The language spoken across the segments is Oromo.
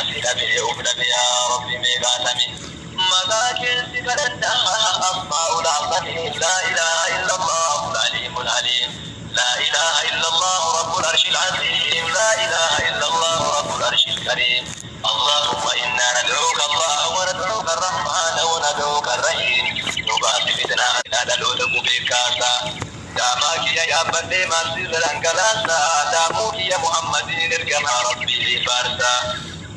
أسئلة بيوفنا يا ربي ميقاتمي مذاكر سبلنها أصماء العظم لا إله إلا الله العليم العليم لا إله إلا الله رب العرش العظيم لا إله إلا الله رب العرش الكريم اللهم إنا ندعوك الله وندعوك الرحمن وندعوك الرحيم نبات فتنا إلى دلوتك بكاسا دامك يا أبدي ما سر الأنكلاسا دامك يا محمد ارجمها ربي فارسا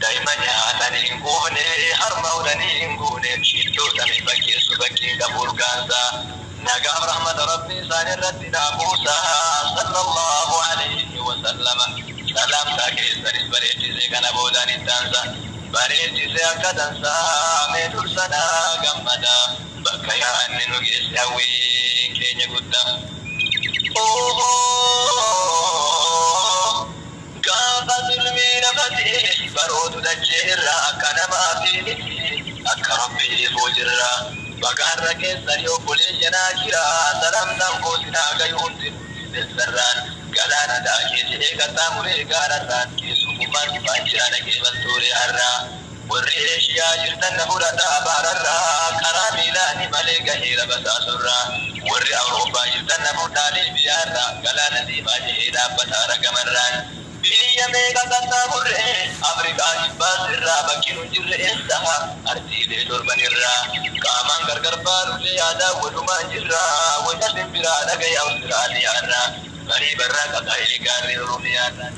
دائما يا تنينكوني هرموني إنكوني شيلتو تمي بكي سبكي كبور كاسا نقام رحمة ربي سان ردنا موسى صلى الله عليه وسلم سلام تاكي سرس بريتي سيكنا بودان التانسا بريتي سيكا تنسا ميدور سنا قمدا بكيا أني نجيس يوي كيني قدام قام ظلمي نفتي برود دجيرا أكنا ما فيني أكا ربي فوجرا بقار كيسر يوبولي جناكرا سلام نمبوسنا قيون سران قلانا داكي جيغا تاموري قارتان كيسو ممان فانجرانا كيبال توري عرا والريش يا جرتن فرطا باررا كرامي لاني مليقا هيرا بساسرا والري أوروبا جرتن فرطالي بيارا قلانا ديما جهيدا بطارا قمران بيا ميغا تاموري أفريقا جباس الرا بكينو جر إنسها أرتي دي دوربان الرا كامان غرغر بارو ليادا ودوما جرا وجسم برادا غي أوستراليا الرا غريب الراكا قايلي قاري روميانا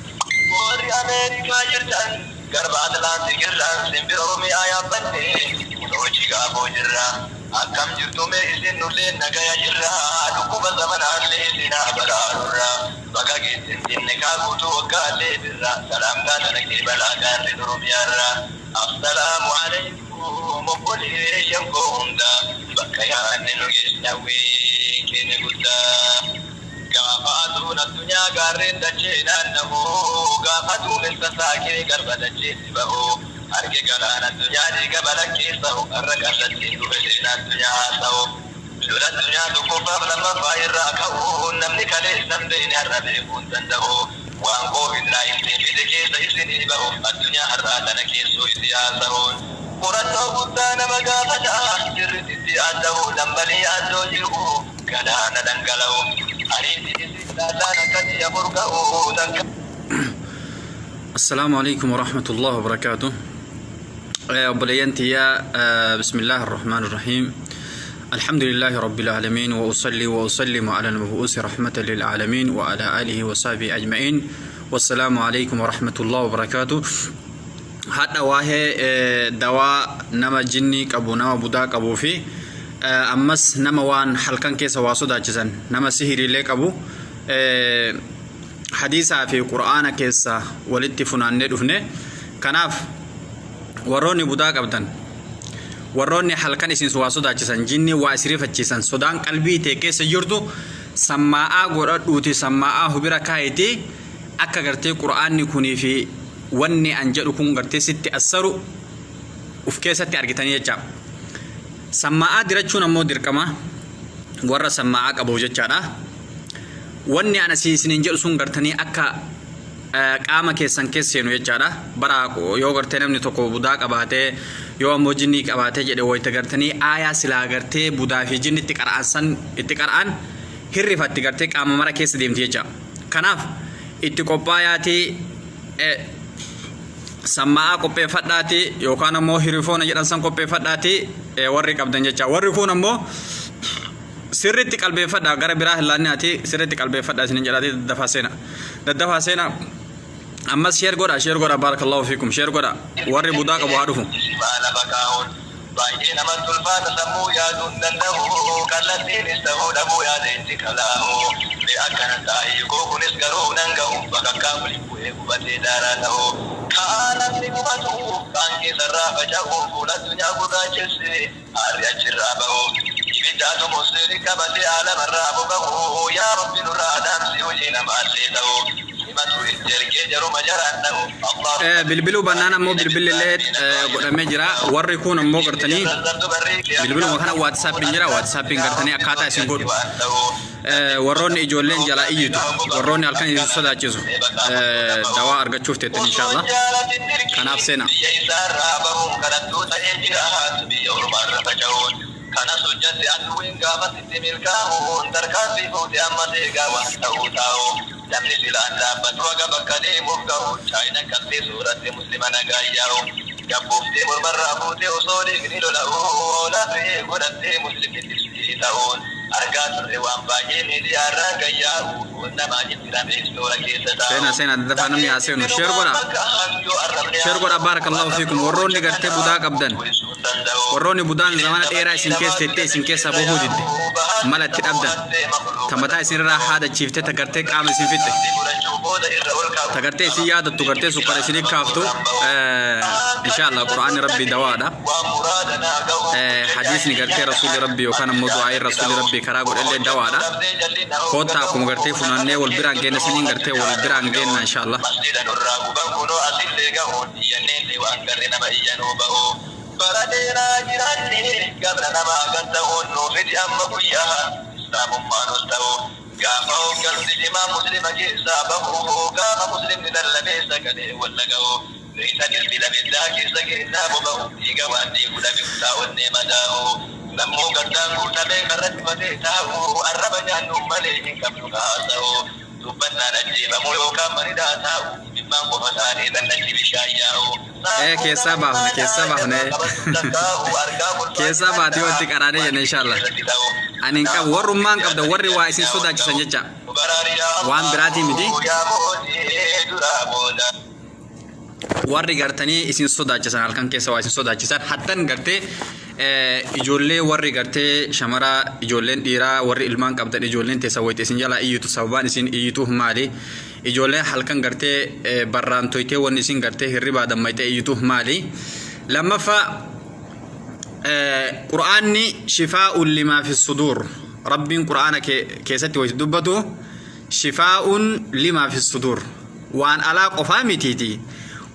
وري أمريكا جرتن غرب أتلانتي جران سنبير روميا يا بني ونوشي غابو جرا أكام جرتو مي إسن نولين نغايا جرا لكوب الزمن عالي سنا برارورا بقا جيسن جنكا قوتو وقالي برا سلام كاتا نكي بلا قاري روميا را السلام عليكم وقولي شمكو هندا بقا يا أني نجيس نوي كيني قدام قافتون الدنيا قارين دجينا نمو قافتون التساكي قرب دجين بهو أرقي قلانا الدنيا دي قبلك كيسو أرقى التي تبسينا الدنيا سو لولا الدنيا تكوفا لما فاير راكو نمني كاليس نمدين هربيكون تندهو وانقو إدنا إنتين في دكيس إسني بهو الدنيا هراتنا كيسو إسياسهون قرطو قدانا مقافتا جرد إسياسهو لنبلي أدو جرهو قلانا دنقلو السلام عليكم ورحمة الله وبركاته. بلينتي يا بسم الله الرحمن الرحيم. الحمد لله رب العالمين وأصلي وأسلم على المبعوث رحمة للعالمين وعلى آله وصحبه أجمعين. والسلام عليكم ورحمة الله وبركاته. هذا واهي دواء نما جنيك أبو نما بداك أبو في أمس نما وان حلقان كيسا واسودا جزن نما سهري لك أبو حديثا في قرآن كيسا والاتفنان ندفنه كناف وروني بداك أبدان وروني حلقان اسين واسودا جزن جني واسريفة جزن سودان قلبي تيكيس يردو سماء قرأت اوتي سماء هبرا كايتي أكا قرتي قرآن نكوني في واني أنجلكم قرتي ستي أسرو وفكيسة أرغتاني يجاب سماعة درجون أمو دركما ورا سماعة أبو جتشارا واني أنا سيسنين جلسون قرتني أكا قاما كيسان كيسينو يجارا برا يو قرتني من توقو بداك أباتي يو أمو جنيك أباتي جده ويتا قرتني آيا سلا قرتي بدا في جن اتقرآن هرفت قرتي قاما مرا كيس ديمتي يجا كناف اتقوباياتي سماعة كوبي فداتي يوكان مو هيرفون جدانسان كوبي فداتي warri qabdan jecha warri kun ammoo sirritti qalbeeffadha gara biraa hillaanni ati sirritti qalbeeffadha isinin jedhati daddafa seena ammas sheer godha barakallahu fiikum sheer godha warri budaa qabu haa dhufu baay'ee namatti ulfaata sammuu yaaduun danda'u kallattiin ista'uu dhabuu yaadeetti kala'u akkana taa'ee kunis garuu nan ga'u bakka kaafuli bu'ee gubatee daaraa ta'u kaanatti gubatu baankii sarraa faca'u fuula addunyaa gurraachesse harri achirraa ba'u ibiddaatu musliimi qabatee aalamarraa boba'u yaa rabbi nurraa adamsi hojii namaallee ta'u bilbilu banana mo bilbilillee godhamee jira warri kun ammoo gartanii bilbilu kana WhatsApp jira WhatsApp gartanii akkaataa isin godhu warroonni ijoolleen jala iyyitu warroonni halkan isin sodaachisu dawaa argachuuf teetten inshallah Kanaaf seenaa. biyya isaarraa bahuun kadhattuu ta'ee jira biyya ormaarra faca'uun kanas hojjatti aduun gaafa sitti milkaa'uun tarkaanfii fuute ammas eegaa waan ta'uu taa'u namni silaan dhaabbatu haga bakka deemuuf ga'u chaayina qabxee suuratti muslima nagaa yaa'u gabbuuftee mormarraa fuute osoo dhiigni lola'u lafee godhattee muslimni ta'uun argaa turre waan baay'ee miidiyaarraa gayyaa'u namaa jijjiirame istoora keessa taa'u. Seenaa daddafaa namni haa seenu. Sheer godha baarakallahu fiikum. Warroonni gartee budaa qabdan. Warroonni budaan zamana dheeraa isin keessa teettee isin keessa bahuu didde. Mala itti dhabdan. Tamataa isinirraa haadachiiftee tagartee qaama isin fixxe. Tagartee isin yaadattu gartee sukkara isinii kaaftu. Inshallah Qur'aanni Rabbi dawaadha. Hadiisni gartee Rasuulli Rabbi yookaan ammoo du'aayi Rasuulli Rabbi karaa godhallee dawaadha. Koottaa akkuma gartee funaannee wal biraan geenne siniin gartee wal biraan geenna inshallah. Baradera jirani gabra nama ganta onno fedi amma guyyaa islaamummaan ta'u gaafa hoggansi jimaa muslima keessa bahu gaafa muslimni dallamee sagalee wallaga'u riisa dilbila biddaa keessa kennaa boba'u dhiiga waan dhiigu dhabisaa onnee madaa'u lammuu gardaan guutamee karratti matee taa'u arraba nyaannu malee hin qabnu kaasa'u dubbannaan ajjeefamu yookaan manidaa taa'u dhimmaan qofa taanee dandachi bishaan yaa'u. Keessa baafne keessa baatee wanti qaraanee jenna inshallah. Ani hin qabu warrummaan qabda warri waa isin sodaachisan jecha waan biraatii miti. Warri gartanii isin sodaachisan halkan keessa waa isin sodaachisan hattan gartee ijoollee warri gartee shamaraa ijoolleen dhiiraa warri ilmaan qabdan ijoolleen teessa wayite isin jalaa iyyitu sababaan isin iyyituuf maali? Ijoolleen halkan gartee barraan toytee wanni isin gartee hirribaa dammaytee iyyituuf maali? Lammaffaa Qur'aanni shifaa'un limaa fi suduur. Rabbiin Qur'aana keessatti wayiti dubbatu shifaa'un limaa fi suduur. Waan alaa qofaa mitiiti.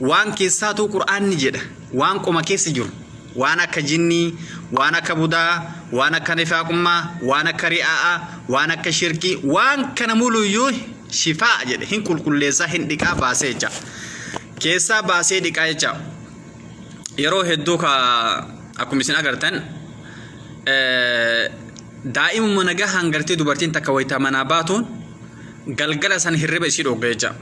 Waan keessaatu Qur'aanni jedha. Waan qoma keessa jiru. Waan akka jinnii, waan akka budaa, waan akka nifaaqummaa, waan akka ri'aa, waan akka shirkii, waan kana muluyyuu shifaa jedhe hin qulqulleessaa hin dhiqaa baasee jecha. Keessaa baasee dhiqaa jecha. Yeroo hedduu akkuma isin agartan daa'imuma nagaa hangartee dubartiin takka wayita manaa baatuun galgala san hirriba isii dhogga jecha.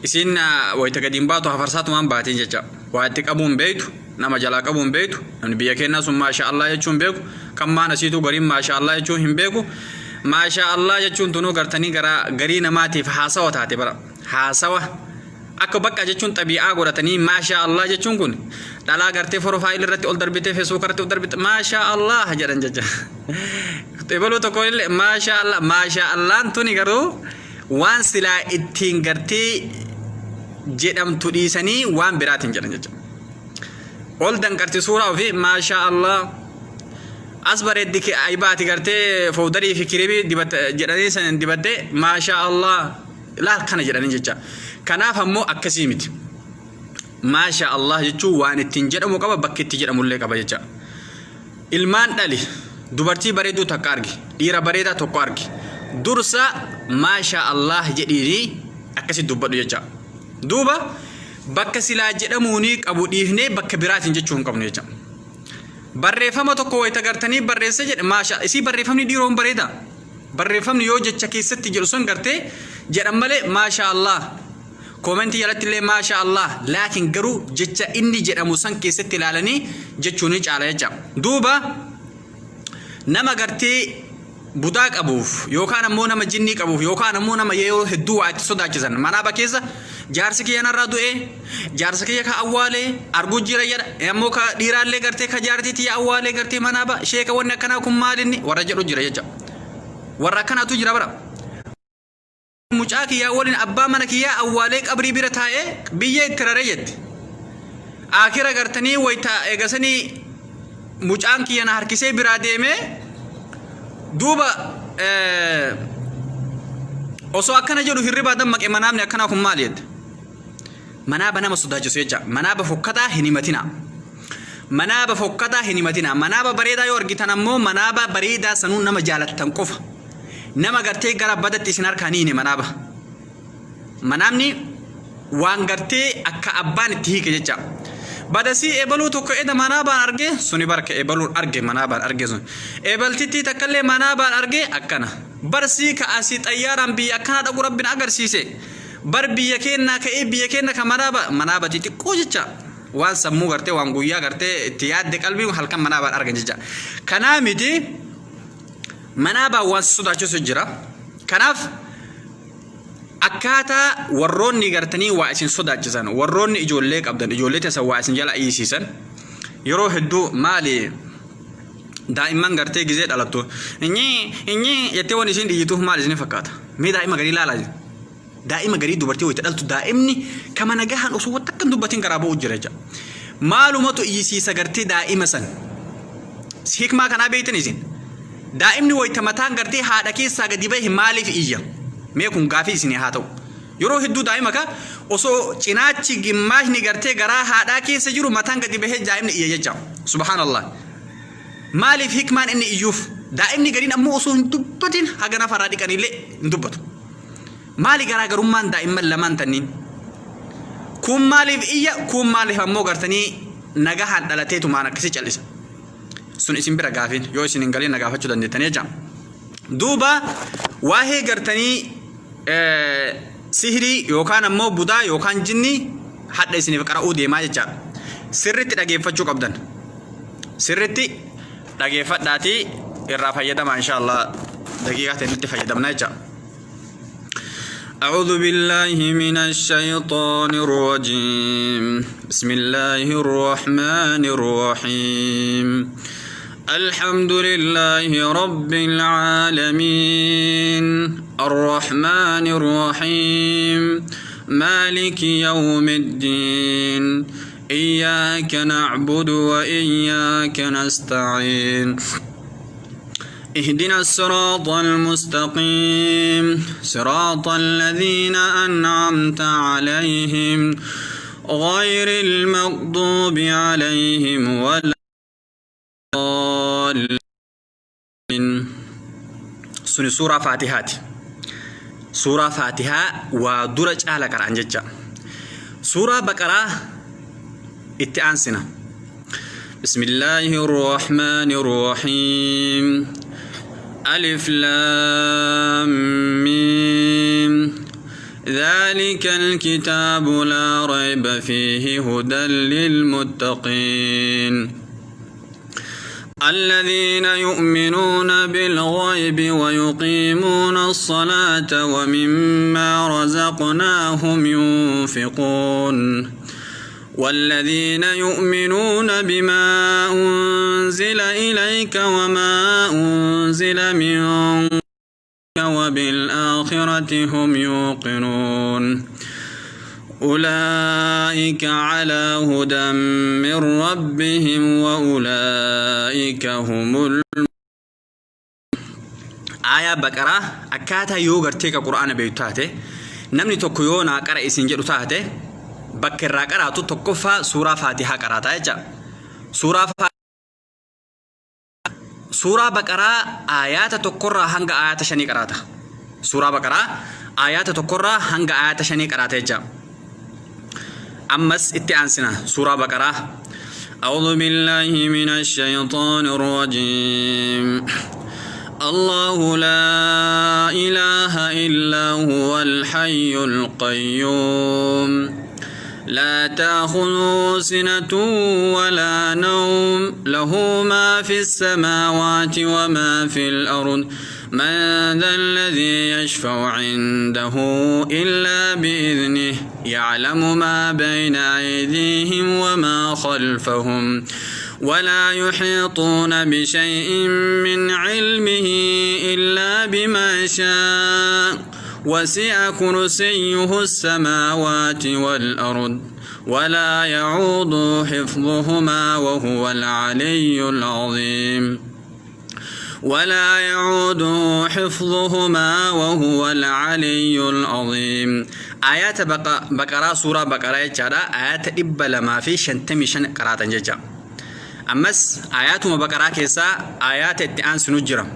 Isin wayita gadiin baatu hafarsaatumaan baatiin jecha. Waa itti qabuun beektu nama jalaa qabuun beektu namni biyya keenyaa sun maasha Allah jechuun beeku kan maan asiitu gariin maasha Allah jechuun hin beeku. Maasha Allah jechuun tunuu gartanii garii namaatiif haasawa taate bara haasawa akka bakka jechuun xabi'aa godhatanii maasha Allah jechuun kun dhalaa gartee profaayil irratti ol darbitee feesbuuk irratti ol darbite maasha Allah jedhan jecha. Ebaluu tokko illee maasha Allahn tuni garuu waan silaa ittiin gartee jedhamtu dhiisanii waan biraatiin jedhan jecha. Ol danqarti suuraa ofii maasha Allah as bareeddi aybaati gartee fowdarii fi kiribii jedhanii san dibattee maasha Allah laal kana jedhanii jecha. Kanaaf ammoo akkasii miti. Maasha Allah jechuun waan ittiin jedhamu qaba bakki itti jedhamullee qaba jecha. Ilmaan dhali dubartii bareedduu takka argi dhiira bareedaa tokko argi dursa maasha Allah jedhiini akkasi dubbadhu jecha. Duuba bakka silaa jedhamuuni qabu dhiifnee bakka biraatiin jechuu hin qabnu jecha. Barreeffama tokko wayita gartanii barreessa jedhe maasha isii barreeffamni dhiiroon bareeda. Barreeffamni yoo jecha keessatti jedhu sun gartee jedhan malee maasha Allah. Komentii jalatti illee maasha Allah laakiin garuu jecha inni jedhamu san keessatti ilaalanii jechuun ni caala jecha. Duuba nama gartee budaa qabuuf yookaan ammoo nama jinnii qabuuf yookaan ammoo nama yeroo hedduu waa itti sodaachisan manaa bakeessa jaarsi kiyya narraa du'ee jaarsi kiyya ka awwaalee arguu jira jedha ammoo ka dhiiraallee gartee ka jaartiitii awwaalee gartee manaa ba sheeka wanni akkanaa kun maalinni warra jedhu jira jecha. Warra akkanaatu jira bara. Mucaa kiyyaa waliin abbaa mana kiyyaa awwaalee qabrii bira taa'ee biyya itti raree jetti. Akira gartanii wayita eegasanii mucaan kiyya na harkisee biraa deemee duuba osoo akkana jedhu hirribaa dammaqe manaabni akkanaa kun maali jedhe. Manaaba nama sodaachisu jecha. Manaaba fokkataa hin himatina. Manaaba fokkataa hin himatina. Manaaba bareedaa yoo argitan ammoo manaaba bareedaa sanuu nama jaalattan qofa. Nama gartee gara badatti isin harkaa ni hine manaaba. Manaabni waan gartee akka abbaan itti hiike jecha badasii ebaluu tokko eda manaabaan arge suni barka ebaluun arge manaabaan arge sun ebaltitti takkallee manaabaan arge akkana barsii ka asii xayyaaraan biyya akkana dhaqu rabbiin agarsiise bar biyya keenna ka'ee biyya keenna ka manaabati xiqqoo jecha waan sammuu gartee waan guyyaa gartee itti yaadde qalbii halkan manaabaan argan jecha kanaa miti manaabaan waan sodaachisu jira kanaaf akkaataa warroonni gartanii waa isin sodaachisan warroonni ijoollee qabdan ijoollee tasa waa isin jala iisiisan yeroo hedduu maali daa'imman gartee gizee dhalattu inni jettee waan isin dhiyyituuf maal isin fakkaata mee daa'ima garii laalaa daa'ima garii dubartii wayita dhaltu daa'imni kama nagahan osoo wanta akkan dubbatiin garaa ba'uu jira jecha maalumatu iyyisiisa gartee daa'ima san hikmaa kanaa beektan isin daa'imni wayita mataan gartee haadha keessaa gadi bahe maaliif iyya mee kun gaafii isin haa ta'u yeroo hedduu daa'ima ka osoo cinaachi gimmaashni gartee garaa haadhaa keessa jiru mataan gadi bahee daa'imni iyya jecha subhaanallah maaliif hikmaan inni iyyuuf daa'imni gariin ammoo osoo hin dubbatin haga nafarraa dhiqanillee hin dubbatu maali garaagarummaan daa'imman lamaan tanniin kun maaliif iyya kun maaliif ammoo gartanii nagahaan dhalateetu maan akkasii callisa sun isin bira gaafiin yoo isin hin galiin nagaafachuu dandeettanii jecha duuba waa'ee gartanii sihirii yookaan ammoo budaa yookaan jinni hadha isiniif qara'uu deemaa jecha sirritti dhageeffachuu qabdan sirritti dhageeffadhaatii irraa fayyadama inshallah daqiiqaa ta'etti fayyadamna jecha أعوذ بالله من الشيطان الرجيم بسم الله الرحمن الرحيم الحمد لله رب العالمين الرحمن الرحيم مالك يوم الدين إياك نعبد وإياك نستعين اهدنا الصراط المستقيم صراط الذين أنعمت عليهم غير المغضوب عليهم ولا سن سورة فاتحة سورة فاتحة ودرج على كرانجة سورة بقرة اتأنسنا بسم الله الرحمن الرحيم ألف لام ميم ذلك الكتاب لا ريب فيه هدى للمتقين الذين يؤمنون بالغيب ويقيمون الصلاة ومما رزقناهم ينفقون والذين يؤمنون بما أنزل إليك وما أنزل من قبلك وبالآخرة هم يوقنون أولئك على هدى من ربهم وأولئك هم آية بقرة أكاتا يوغرتيك قرآن بيوتاته نمني توكيونا قرأ إسنجر تاته بكر قرأتو تكفى سورة فاتحة قرأتا يجا سورة بقرة آيات تقرأ هنگ آيات شني قرأتا سورة بقرة آيات تقرأ هنگ آيات شني قرأتا يجا أمس اتعنسنا سورة بقرة أعوذ بالله من الشيطان الرجيم الله لا إله إلا هو الحي القيوم لا تأخذه سنة ولا نوم له ما في السماوات وما في الأرض من ذا الذي يشفع عنده إلا بإذنه يعلم ما بين أيديهم وما خلفهم ولا يحيطون بشيء من علمه إلا بما شاء وسع كرسيه السماوات والأرض ولا يعود حفظهما وهو العلي العظيم ولا يعود حفظهما وهو العلي العظيم آيات بقرة سورة بقرة جدا آيات إبلا ما في شنتمشن قرات جدا أمس آيات بقرة كيسا آيات التآن سنجرة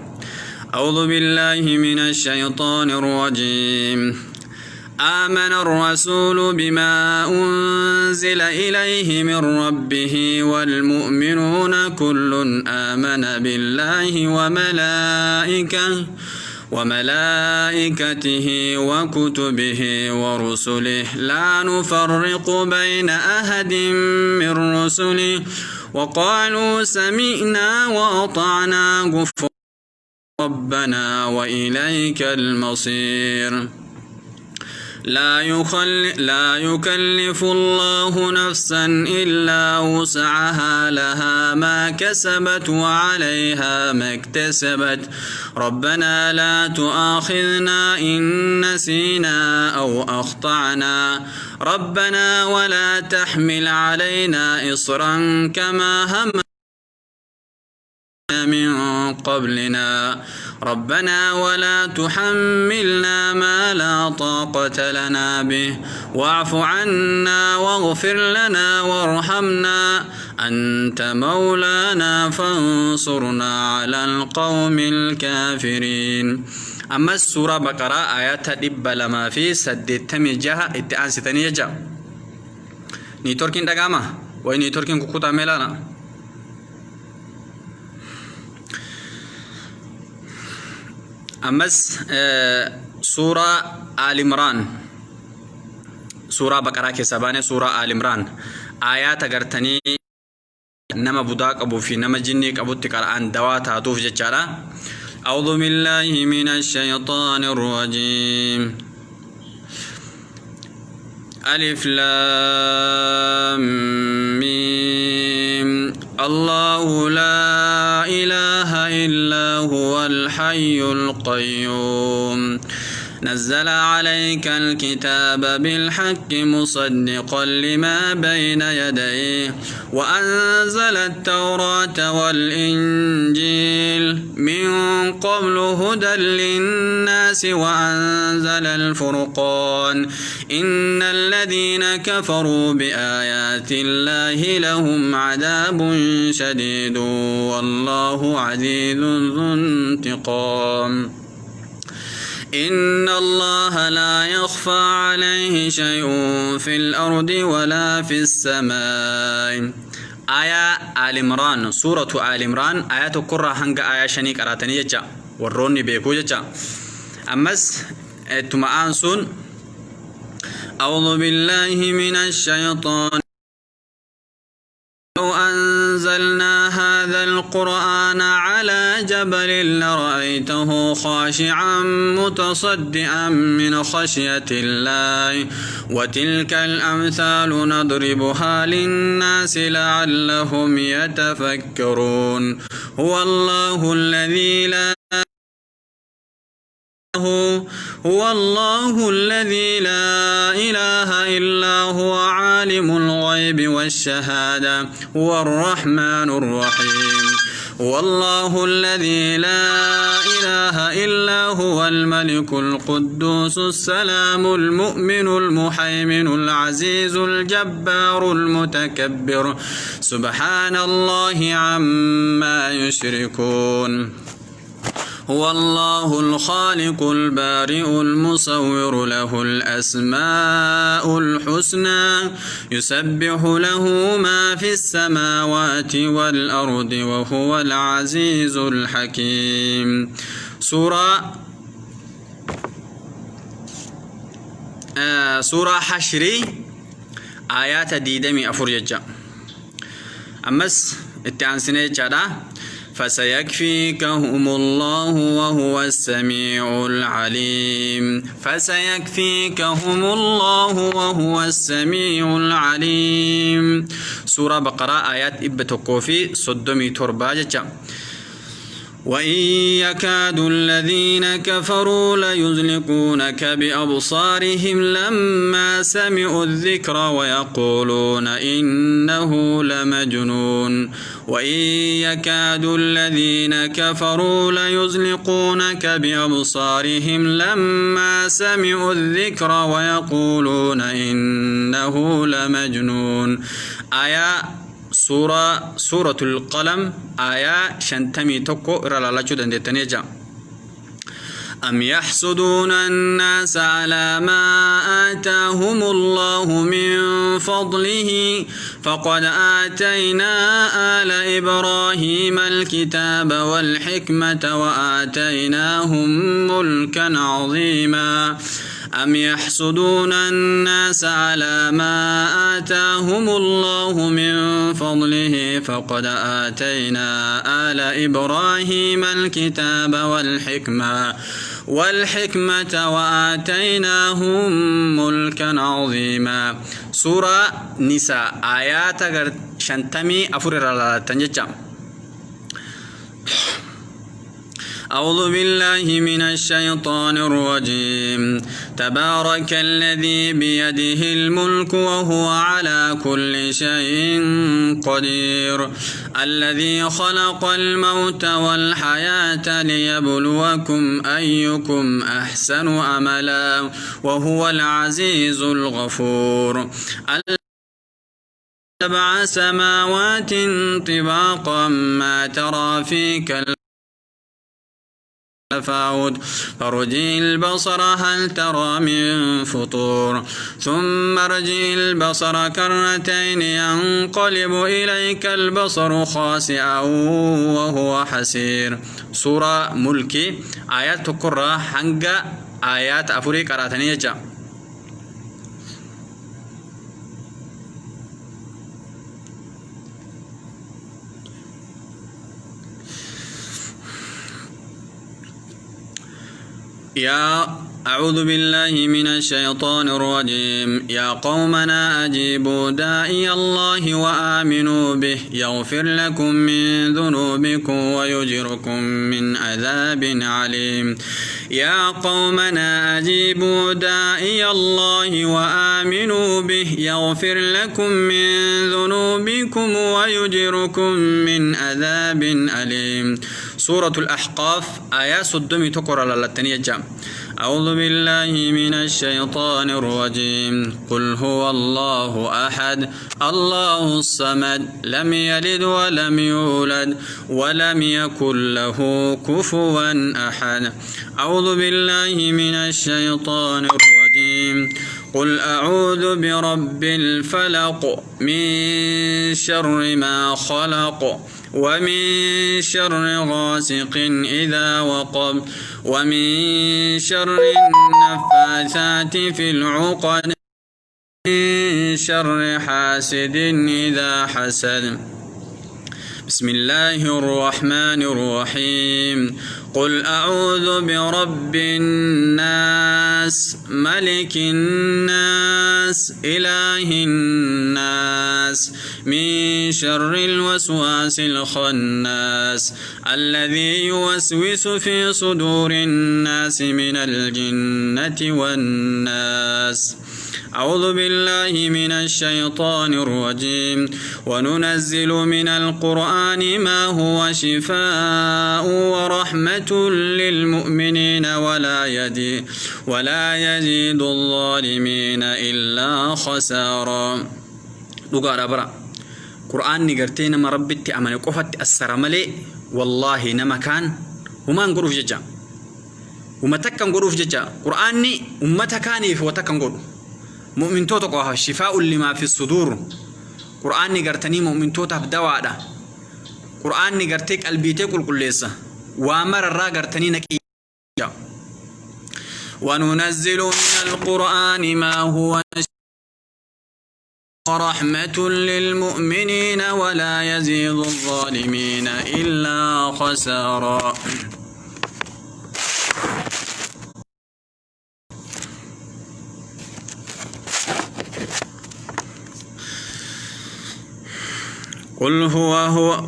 أعوذ بالله من الشيطان الرجيم آمن الرسول بما أنزل إليه من ربه والمؤمنون كل آمن بالله وملائكته وكتبه ورسله لا نفرق بين أحد من رسله وقالوا سمعنا وأطعنا غفرانك ربنا وإليك المصير لا يكلف الله نفسا إلا وسعها لها ما كسبت وعليها ما اكتسبت ربنا لا تؤاخذنا إن نسينا أو أخطأنا ربنا ولا تحمل علينا إصرا كما همنا من قبلنا ربنا ولا تحملنا ما لا طاقة لنا به واعف عنا واغفر لنا وارحمنا أنت مولانا فانصرنا على القوم الكافرين. أما السورة بقرة آيات دب لما في سدتمي جها اتعان ستنية جا نيتوركين دقامة وينيتوركين كوكوتا ميلانا أمس سورة آل عمران سورة بقرة كسبانة سورة آل عمران آيات أغرتني نما بداك أبو في نما جنيك أبو تقرأان دوات هاتوف جتشارا أعوذ بالله من الشيطان الرجيم ألف لام ميم الله لا إله إلا هو الحي القيوم نزل عليك الكتاب بالحق مصدقا لما بين يديه وأنزل التوراة والإنجيل من قبل هدى للناس وأنزل الفرقان إن الذين كفروا بآيات الله لهم عذاب شديد والله عزيز ذو انتقام إن الله لا يخفى عليه شيء في الأرض ولا في السماء. آية آل عمران سورة آل عمران آيات كرة هنگ آية شنيك أراتني يجا وروني بيكو يجا أمس تمآنسون أعوذ بالله من الشيطان لو أنزلنا هذا القرآن على جبل لرأيته خاشعا متصدعا من خشية الله وتلك الأمثال نضربها للناس لعلهم يتفكرون هو الله الذي لا إله إلا هو عالم الغيب والشهادة هو الرحمن الرحيم هو الله الذي لا إله إلا هو الملك القدوس السلام المؤمن المهيمن العزيز الجبار المتكبر سبحان الله عما يشركون هو الله الخالق البارئ المصور له الأسماء الحسنى يسبح له ما في السماوات والأرض وهو العزيز الحكيم. سورة حشري آيات ديدمي أفريجا أمس التعنسيني جدا فسيكفيكهم الله وهو السميع العليم فسيكفيكهم الله وهو السميع العليم. سورة بقرة آيات إبتكوفي صدمي ترباجة وإن يكاد الذين كفروا ليزلقونك بأبصارهم لما سمعوا الذكر ويقولون إنه لمجنون وإن يكاد الذين كفروا ليزلقونك بأبصارهم لما سمعوا الذكر ويقولون إنه لمجنون. سورة القلم آية شنتمي تكو إرى لالجو دندتنيجا أم يحسدون الناس على ما آتاهم الله من فضله فقد آتينا آل إبراهيم الكتاب والحكمة وآتيناهم ملكا عظيما أم يحسدون الناس على ما آتاهم الله من فضله فقد آتينا آل إبراهيم الكتاب والحكمة وآتيناهم ملكا عظيما سورة نساء آيات شنتمي أفرر تنجم أعوذ بالله من الشيطان الرجيم تبارك الذي بيده الملك وهو على كل شيء قدير الذي خلق الموت والحياة ليبلوكم أيكم أحسن عملا وهو العزيز الغفور سبع سماوات طباقا ما ترى في تفاوت فرجع البصر هل ترى من فطور ثم ارجع البصر كرتين ينقلب إليك البصر خاسئا وهو حسير سورة ملكي آيات تقرأ حنقا آيات أفريق قراتني جا أعوذ بالله من الشيطان الرجيم يا قومنا أجيبوا داعي الله وآمنوا به يغفر لكم من ذنوبكم ويجركم من عذاب عليم يا قومنا أجيبوا داعي الله وآمنوا به يغفر لكم من ذنوبكم ويجركم من عذاب أليم سورة الأحقاف آيات صدمي تقرأ للتنية جام أعوذ بالله من الشيطان الرجيم قل هو الله أحد الله الصمد لم يلد ولم يولد ولم يكن له كفوا أحد أعوذ بالله من الشيطان الرجيم قل أعوذ برب الفلق من شر ما خلق ومن شر غاسق إذا وقب ومن شر النفاثات في العقد من شر حاسد إذا حسد بسم الله الرحمن الرحيم قل أعوذ برب الناس ملك الناس إله الناس من شر الوسواس الخناس الذي يوسوس في صدور الناس من الجنة والناس أعوذ بالله من الشيطان الرجيم وننزل من القرآن ما هو شفاء ورحمة للمؤمنين ولا يزيد الظالمين إلا خسارا لغارة برا قرآن نقرتين ما ربتي أماني قفت السرمالي والله نما كان وما نقروف ججا وما تكا نقروف ججا قرآني أمتكاني وتكا نقروف مؤمن توتقوها شفاء لما في الصدور قرآن نقرتني مؤمن توتها بدواء قرآن نقرتك البيتك القليسة وامر الرا قرتني نكي وننزل من القرآن ما هو رحمة للمؤمنين ولا يزيد الظالمين إلا خسارا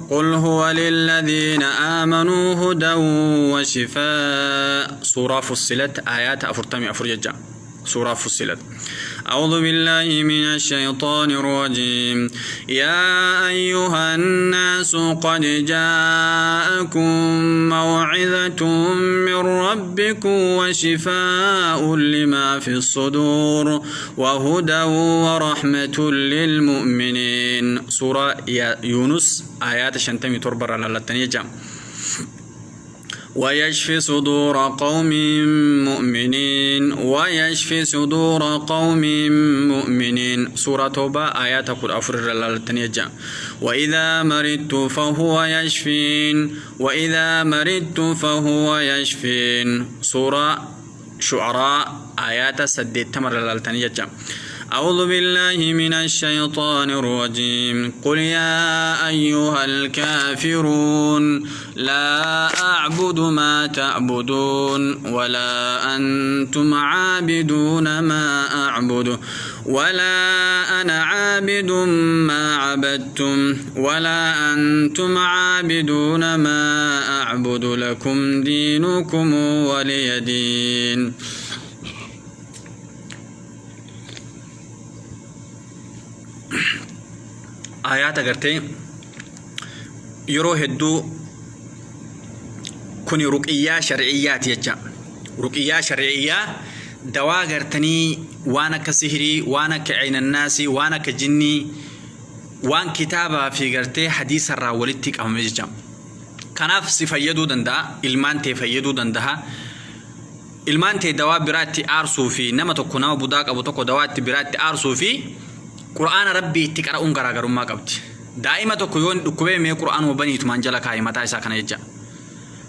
قل هو للذين آمنوا هدى وشفاء سورة فصلت آيات أفرتمي أفرججا سورة فصلت أعوذ بالله من الشيطان الرجيم يا أيها الناس قد جاءكم موعظة من ربكم وشفاء لما في الصدور وهدى ورحمة للمؤمنين سورة يونس آيات شنتمي تربر على التنيجة ويشفي صدور قوم مؤمنين ويشفي صدور قوم مؤمنين سورة توبة آيات كل أفر التنيجا وإذا مرضت فهو يشفين وإذا مرضت فهو يشفين سورة شعراء آيات سديت تمر التنيجا أعوذ بالله من الشيطان الرجيم قل يا أيها الكافرون لا أعبد ما تعبدون ولا أنتم عابدون ما أعبد ولا أنا عابد ما عبدتم ولا أنتم عابدون ما أعبد لكم دينكم ولي دين آيات أغرتي يرو هدو كوني رقية شرعيات يجا رقية شرعية دوا غرتني وانا كسهري وانا كعين الناس وانا كجني وان كتابة في غرتي حديث الراولتك أو مججم كناف سفيدو دندا إلمان تفيدو دندها إلمان تي دوا براتي أرسو في نما تكونا بداك أبو تكو دوات براتي أرسو في قرآن ربي تقرأون غراغر ما قبت دائما تكون دكوبه مي قرآن وبني تمانجلا كاي متى إسا كان يجا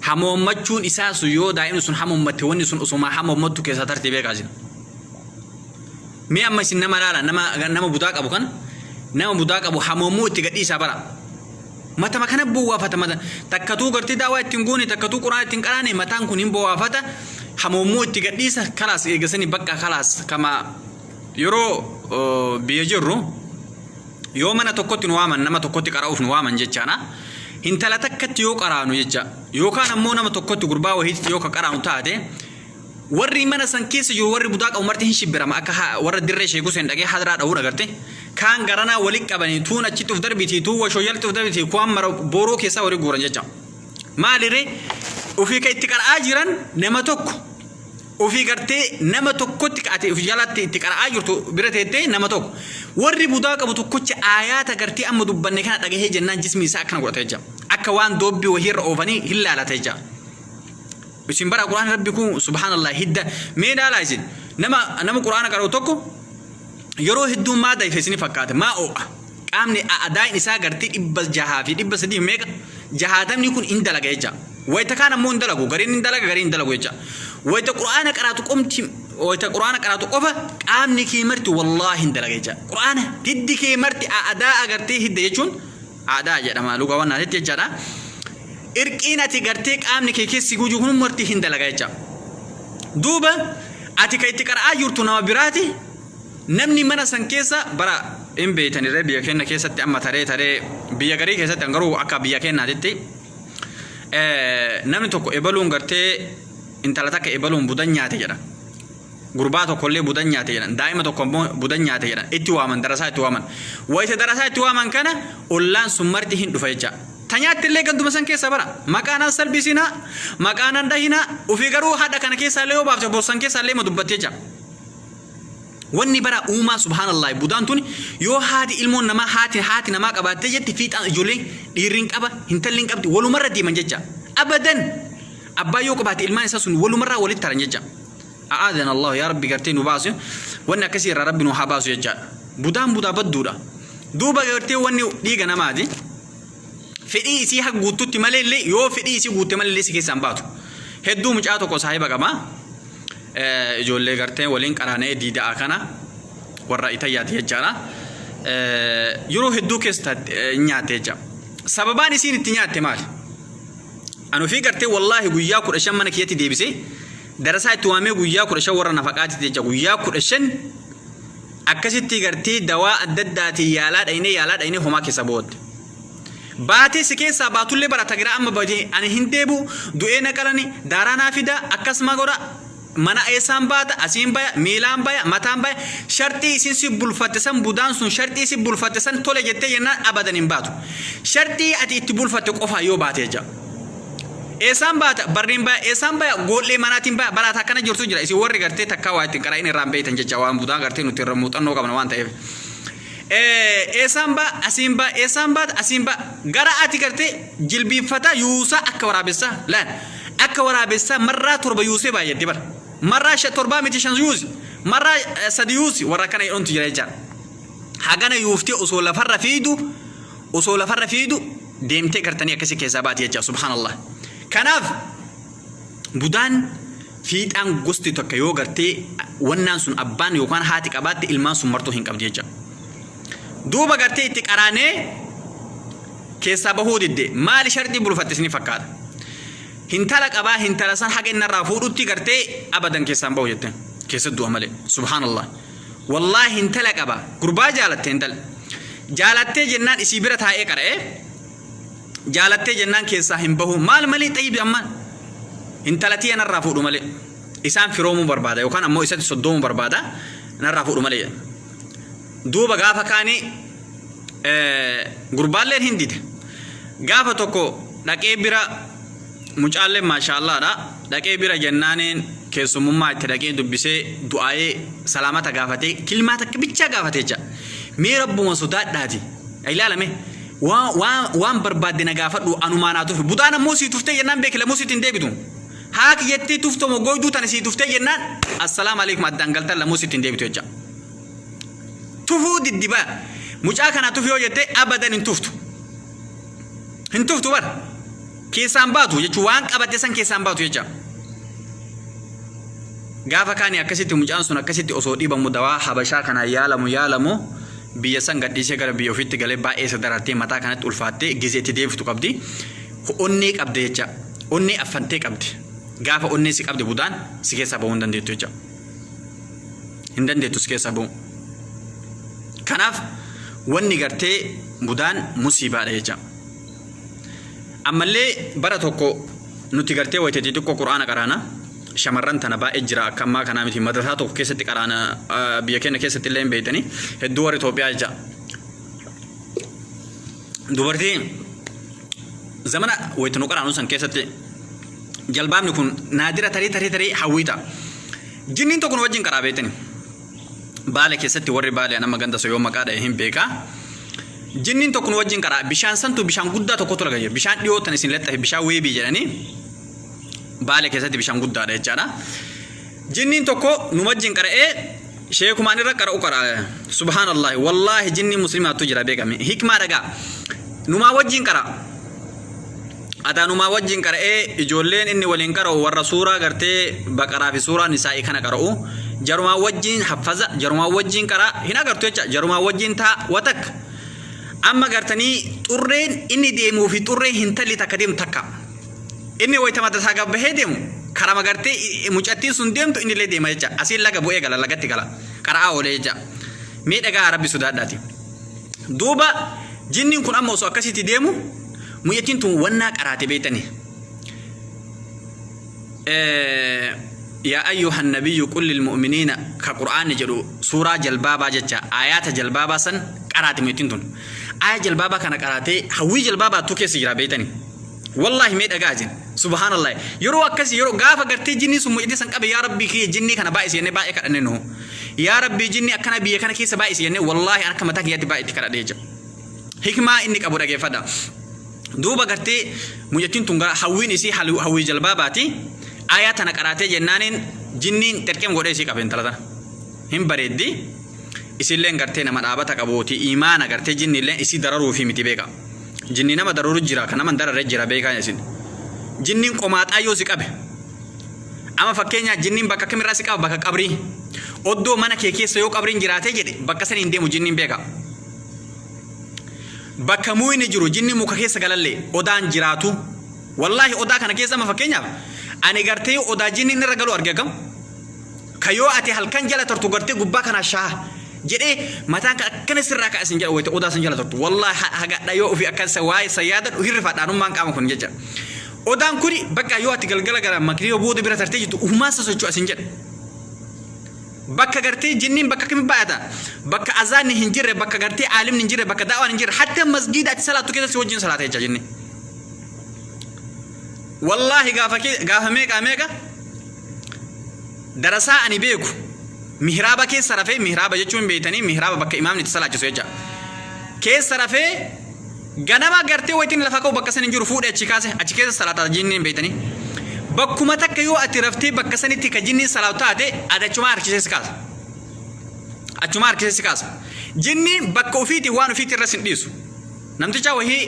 حمو مچون إساس يو دائما سن حمو متوني سن أسما حمو متو كيسا ترتيبه كازين مي أما سن نما لالا نما بداك أبو كان نما بداك أبو حمو مو تقد إسا برا متى ما كان بوا فتا متى تكتو غرتي داوا تنغوني تكتو قرآن تنقراني متى نكون بوا فتا حمو مو تقد إسا خلاص إيجاسني بقى خلاص كما يرو بيجرو يومنا تكوت نواما نما تكوت قراوف نواما جتانا انت لا تكت يو قرانو يجا يو كان مو نما تكوت غربا وهيت يو قرانو تاده وري من سنكيس يو وري بداك او مرتين شبرا ما اكا ور دري شيغو سن دغه حضرا دو غرتي كان غرانا ولي قبني تونا تشتو دربيتي تو وشويل تو دربيتي كوام مر بورو كيسا وري غورن جتا ما لري وفي كاي تقر اجران نما تكو وفي قرتي نما توكوت كاتي في جالات تقرا اجرتو برتي نما توك وري بوداك ابو توكوت ايات قرتي ام دبن كان دغه جنان جسمي ساكن غوتيجا اكوان دوبي وهير اوفني هلا لا تيجا بسمبر القران ربكم سبحان الله هدا ميدا لايزين نما قران قرو توكو يرو هدو ما داي فيسني فكات ما او قامني اداي نسا قرتي دبس جها في دبس دي ميغا جهادم يكون اندلغا يجا ويتكان مون دلغو غرين اندلغا غرين دلغو يجا ويت قرآن قرأت قمت ويت قرآن قرأت قفا قامني كيمرت والله اندلغيجا قرآن تدي كيمرت أداء أغرتي هدي يجون أداء جدا لوغا وانا هدي جدا إرقينا تغرتي قامني كيكيسي جوجون مرتي هندلغيجا دوبا أتي كي تقرأ يرتنا براتي نمني منا سنكيسا برا إن بيتني ربي يكينا كيسا تأما تري بيغري كيسا تنغرو أكا بيكينا هدي نمني توكو إبالون غرتي انت لا تك إبلون بدنياتي جدا غرباتو كله بدنياتي جدا دائما تكون بدنياتي جدا اتوامن دراسات اتوامن وإذا دراسات اتوامن كنا أولان سمرتي هندو فيجا تنيات اللي قد مسن كيسا برا مكانا سلبسنا مكانا دهنا وفي غرو هذا كان كيسا ليو بابا بوسن كيسا ليه مدبتيجا وني برا أوما سبحان الله بدانتوني يو هادي علمون نما هاتي نما قبات تجت في جولين يرينك أبا هنتلينك أبدي ولو مرة دي من جدا أبدا أبا يوك بات إلمان إساسون ولو مرة ولد ترنججا أعاذنا الله يا ربي قرتين وباسو وانا كثير ربي نوحباسو يجا بودان بودا بدودا دوبا قرتين واني ديغا نمادي فدي إسي حق قوتو تمالي لي يو فدي إسي قوتو تمالي لي سكي سنباتو هدو مجاتو كو صاحبا كما جولي قرتين ولين قراني ديدا آكنا ورا إتايات يجانا يرو هدو كيستا نياتي جا سببان إسين التنياتي مال أنا في قرتي والله ويا كرشان من كياتي ديبسي دراسات توامي ويا كرشان ورا نفقات تيجا ويا كرشان أكسيتي قرتي دواء الدداتي يالات أيني هما كسبوت باتي سكي ساباتو اللي برا تقرأ أما بدي أنا هندبو دوئنا كراني دارانا فيدا أكس مغورا mana esan bata asin baya milan baya matan baya sharti isin si bulfatesan budan sun sharti si bulfatesan tole jette yana abadan imbatu sharti ati itti bulfate qofa yo bateja esan bata barrin baya esan baya golle manatin baya barata kana jortu jira isi worri garte takka waati qara ini rambe tan jechawan budan garte nuti ramutan no kabna wanta esan ba gara ati garte jilbi fata yusa akka warabisa lan akka waraabessa marraa torba yuusee baay'atti bar marraa torbaa miti shan yuusi marraa sadi yuusi warra kana jedhamtu jira jecha hagana yuuftee osoo lafarra fiidu deemtee gartanii akkasii keessaa baati jecha subhaanallah. Kanaaf budaan fiixaan gosti tokko yoo gartee wannaan sun abbaan yookaan haati qabaatte ilmaan sun martuu hin qabdi jecha. Duuba gartee itti qaraanee keessaa bahuu didde maali shartii bulfattisni fakkaata. Hintala qabaa hintala san haga innarraa fuudhutti gartee abadan keessaan bahu jette keessatti du'a malee subhaanallah. Wallahi hintala qabaa gurbaa jaalatte hintala jaalattee jennaan isii bira taa'ee qara'ee jaalattee jennaan keessaa hin bahu maal malee xayyibi amma intalatii narraa fuudhu malee isaan firoomuu barbaada yookaan ammoo isatti soddoomuu barbaada narraa fuudhu malee. Duuba gaafa kaanii gurbaalleen hin dide gaafa tokko dhaqee bira mucaalleen maashaallaadha dhaqee bira jennaaniin keessumummaa itti dhaqee dubbisee du'aayee salaamata gaafatee kilmaata akka bichaa gaafatee jira mee rabbuma sodaadhaati ilaalame waan barbaadde na gaafadhu anumaan haa tufe budaan ammoo sii tuftee jennaan beekila moo siitiin deebitu haaki jettee tuftomo goyduu tana sii tuftee jennaan assalaamu alaikum addaan galtan lamoo siitiin deebitu jecha tufuu diddiba mucaa kana tufi yoo jettee abadan hin tuftu bar keessaan baatu jechuun waan qabatte san keessaan baatu jecha. Gaafa kaanii akkasitti mucaan sun akkasitti osoo dhiibamu dawaa habashaa kana yaalamu biyya san gadhiisee gara biyya ofiitti galee baay'ee sadarartee mataa kanatti ulfaattee gizeetti deebitu qabdi onnee qabde jecha onnee affantee qabdi gaafa onnee si qabde budaan si keessaa bahuu hin dandeettu jecha hin dandeettu si keessaa bahuu. Kanaaf wanni gartee budaan musiibaadha jecha. Ammallee bara tokko nuti gartee wayiteetii xiqqoo quraana qaraana shamarran tana baay'ee jira akka ammaa kanaa miti madrasaa tokko keessatti qaraana biyya keenya keessatti illee hin beeytanii hedduu warri Itoophiyaa jecha. Dubartiin zamana wayitinu qaraanu san keessatti jalbaabni kun naadira tarii hawwiita jinniin tokko nu wajjin qaraa beeytanii baale keessatti warri baale nama ganda so yoo maqaa dha'e hin beekaa. Jinniin tokko nu wajjin qaraa bishaan santu bishaan guddaa tokkotu laga jira bishaan dhiyoo tan isin lettafe bishaan weebii jedhanii baale keessatti bishaan guddaadha jechaadha. Jinniin tokko nu wajjin qara'ee sheekumaan irra qara'u qaraa subhaanallah wallahi jinniin muslimaatu jira beekame hikmaa dhagaa numaa wajjin qaraa adaa numaa wajjin qara'ee ijoolleen inni waliin qara'u warra suuraa gartee baqaraa fi suuraa nisaa'ii kana qara'u jarumaa wajjin haffaza jarumaa wajjin qaraa hin agartu jecha jarumaa wajjin taa watak amma gartanii xurreen inni deemuu fi xurree hintalli takka deemu takka inni wayita madrasaa gabbahee deemu karama gartee mucattiin sun deemtu inni illee deema jecha asiin laga bu'ee gala lagatti gala qara'aa oolee jecha mee dhagaa rabbi sodaadhaati. Duuba jinniin kun amma osoo akkasitti deemu mucattiin tun wannaa qaraate beeytanii yaa ayyuhan nabiyyu qul lil mu'miniina ka qur'aanni jedhu suuraa jalbaabaa jecha aayaata jalbaabaa san qaraate mucattiin tun aaya jalbaabaa kana qaraatee hawwii jalbaabaa tu keessa jira beeytanii wallahi mee dhagaa jin subhaanallah yeroo akkasii yeroo gaafa gartee jinnii sun mucattii san qabe yaa rabbii kiyya jinnii kana baay'isi jennee baay'ee kadhanne nuhu yaa rabbii jinnii akkana biyya kana keessa baay'isi jennee wallahi akka mataa kiyyaatti baay'ee itti kadhadhee jira hikmaa inni qabu dhageeffadha. Duuba gartee mucattiin tun hawwiin isii hawwii jalbaabaati aayaa tana qaraatee jennaaniin jinniin xerqeem godhee isii qabeen talatana hin bareeddi isilleen gartee nama dhaabata qabooti imaana gartee jinniilleen isii dararuu fi miti beeka jinni nama dararuu jira kan nama dararee jira beekaa isin jinniin qomaaxaa yoo si qabe ama fakkeenyaa jinniin bakka kamirraa si qaba bakka qabrii oddoo mana kee keessa yoo qabriin jiraatee jedhe bakka saniin deemu jinniin beeka bakka muuyni jiru jinniin muka keessa galallee odaan jiraatu wallahi odaa kana keessa ama fakkeenyaaf ani gartee odaa jinniin irra galu argagam kayoo ati halkan jala tortu gartee gubbaa kana shaa jedhee mataan akkana sirraa ka isin jedha wayte odaa san jala tortu wallahi haga dhayoo ofii akkansa waa'ee sayyaada hirrifaadhaanummaan qaama kun jecha odaan kuni bakka yoo ati galgala gara makriyo booda bira tartee jirtu uhumaan sosochuu asin jedha bakka gartee jinniin bakka kami baay'ata bakka azaanni hin jirre bakka gartee aalimni hin jirre bakka daawaan hin jirre hatta masgiida ati salaatu keessa si wajjin salaata jecha jinni wallahi gaafa meeqa darasaa ani beeku mihraaba keessa rafee mihraaba jechuun beeytanii mihraaba bakka imaamni itti salaachisu jecha keessa rafee ganama gartee wayitiin lafa ka'u bakka san hin jiru fuudhee achi kaase achi keessa salaata jinniin beeytanii bakkuma takka yoo ati raftee bakka sanitti ka jinniin salaatu taate adachuma harkisee si kaasa achuma harkisee si kaasa jinni bakka ofiiti waan ofiiti irra sin dhiisu namticha wahii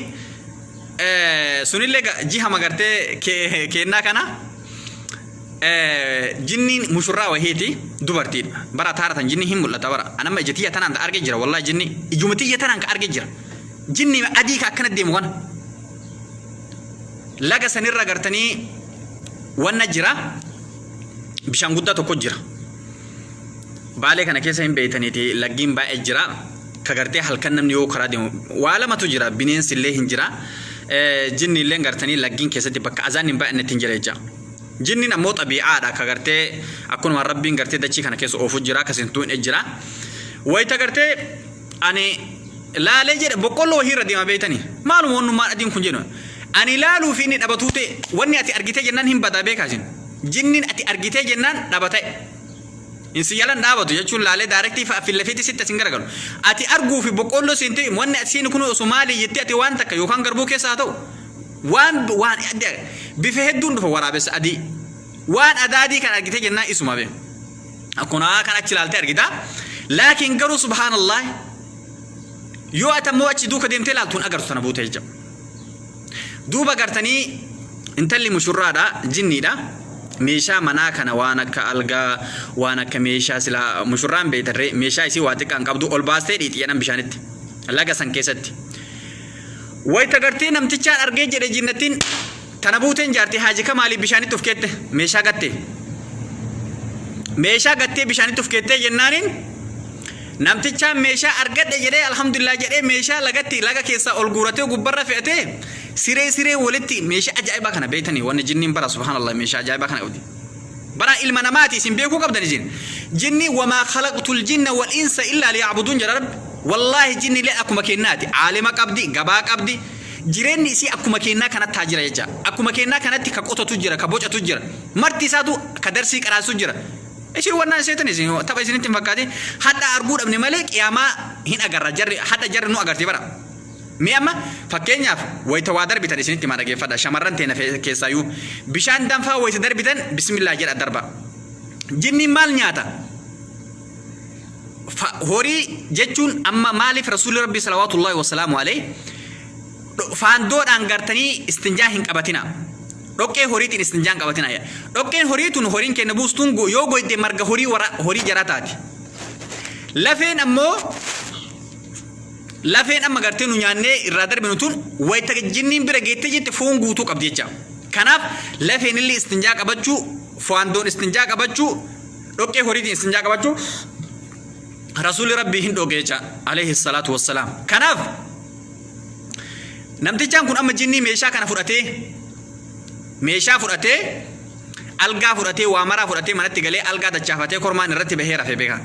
sunillee jiha magartee kennaa kana jinniin mushurraa wahiiti dubartiidha bara taaratan jinni hin mul'ata bara anama ijatiyya tanaan ka argee jira wallahi jinni ijumatiyya tanaan ka argee jira jinni adii ka akkana deemu kana laga sanirra gartanii wanna jira bishaan guddaa tokko jira baalee kana keessa hin beeytaniiti laggiin baay'ee jira ka gartee halkan namni yoo karaa deemu waa lamatu jira bineensi illee hin jira jinni illee gartanii laggiin keessatti bakka azaan hin baay'annetti hin jira jecha jinni ammoo xabii'aadha ka gartee akkunuma rabbiin gartee dachii kana keessa oofu jira kasintuun jira wayita gartee ani laalee jedhe boqqolloo wahii irra deema beeytanii maaluma wannummaa adiin kun jedhu ani laaluu fi inni dhabatute wanni ati argitee jennaan hin badaa beekaasin jinniin ati argitee jennaan dhabate insi yalan dhaabatu jechuun laalee daarektii fillafeetti sitti asin garagalu ati arguu fi boqqolloo seente wanni ati siin kun Somaalii jettee ati waan takka yookaan garbuu keessaa ta'u waan bifa hedduun dhufa waraabessa adii waan adaadii kan argitee jennaan isuma bee akkuna kan achi laaltee argita laakiin garuu subhaanallah yoo ati ammoo achi duuka deemtee laaltuun agartu tana buutee jecha duuba gartanii intalli mushurraadha jinniidha meeshaa manaa kana waan akka algaa waan akka meeshaa sila mushurraan beeytarree meeshaa isii waa xiqqaan qabdu ol baastee dhiitii jedhan bishaanitti laga san keessatti wayita gartee namtichaan argee jedhe jinnattiin tana buuteen jaartii haaji kamaalii bishaanitti of keette meeshaa gattee bishaanitti of keettee jennaaniin namtichaan meeshaa argadhe jedhee alhamdulillah jedhee meeshaa lagatti laga keessaa ol guuratee gubbarra fe'atee siree walitti meeshaa ajaa'ibaa kana beeytanii wanni jinniin bara subhaanallah meeshaa ajaa'ibaa kana qabdi bara ilma namaati isin beekuu qabdan isin jinni wamaa khalaqtul jinna wal insa illaa liya'buduun jedha rabbi wallahi jinni lee akkuma kennaati aalima qabdi gabaa qabdi jireenni isii akkuma kennaa kanatti jira jecha akkuma kennaa kanatti ka qotatu jira ka bocatu jira marti isaatu ka darsii qaraasu jira isin wannan seetan isin tapha isinitti fakkaate hadda arguu dhabne malee qiyaamaa hin agarra jarri nu agarti bara mi amma fakkeenyaaf wayita waa darbitan isinitti maa dhageeffadha shamarran teena keessaayyuu bishaan danfaa wayita darbitan bismillah jedha darba jinniin maal nyaata horii jechuun amma maaliif rasuulli rabbii salawaatullaahi wasalaamu alayhi faandoodhaan gartanii istinjaa hin qabatina dhoqqee horiitiin istinjaa hin qabatina dhoqqeen horiitun horiin kenna buustuun yoo goyde marga horii jaraa taati lafeen amma gartee nu nyaannee irraa darbinu tun wayita jinniin bira geettee jette foon guutuu qabdi jecha kanaaf lafeen illee istinjaa qabachuu faandoon istinjaa qabachuu dhoqqee horiitiin istinjaa qabachuu rasuulli rabbii hin dhooge jecha alayhi salaatu wassalaam kanaaf namtichaan kun amma jinnii meeshaa kana fudhatee algaa fudhatee waa maraa fudhatee manatti galee algaa dachaafatee kormaan irratti bahee rafee beeka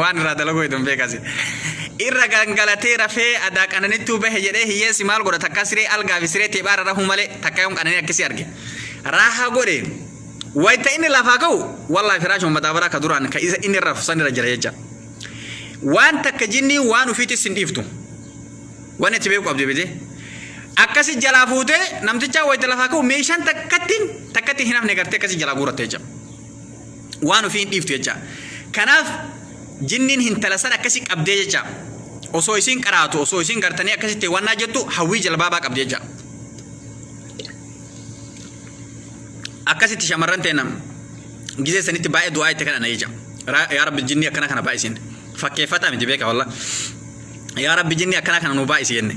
waan irraa dalaguu hedduun beekasi irra gangalatee rafee adaa qananittuu bahe jedhee hiyyeessi maal godha takka siree algaa fi siree teephaarra rafuu malee takka yoon qananii akkasii arge raahaa godhe wayita inni lafaa ka'u wallahi firaashuma maxaabaraa ka duraan ka isa inni rafu san irra jira jecha waan takka jinnii waan ufiitis hin dhiiftu waan itti beeku qabdi bite akkasi jalaa fuutee namtichaa wayita lafaa ka'u meeshaan takkatti hin hafne gartee akkasi jalaa guuratte jecha waan ufii hin dhiiftu jecha kanaaf jinniin hintala san akkasi qabdee jecha osoo isiin qaraatu osoo isiin gartanii akkasitti wannaa jettu hawwii jalbaabaa qabdi jecha akkasitti shamarran ta'e nam gizee sanitti baay'ee du'aa itti kadhana jecha yaa rabbi jinnii akkana kana baay'isin fakkeeffataa miti beeka wallah yaa rabbi jinnii akkana kana nu baay'isi jenne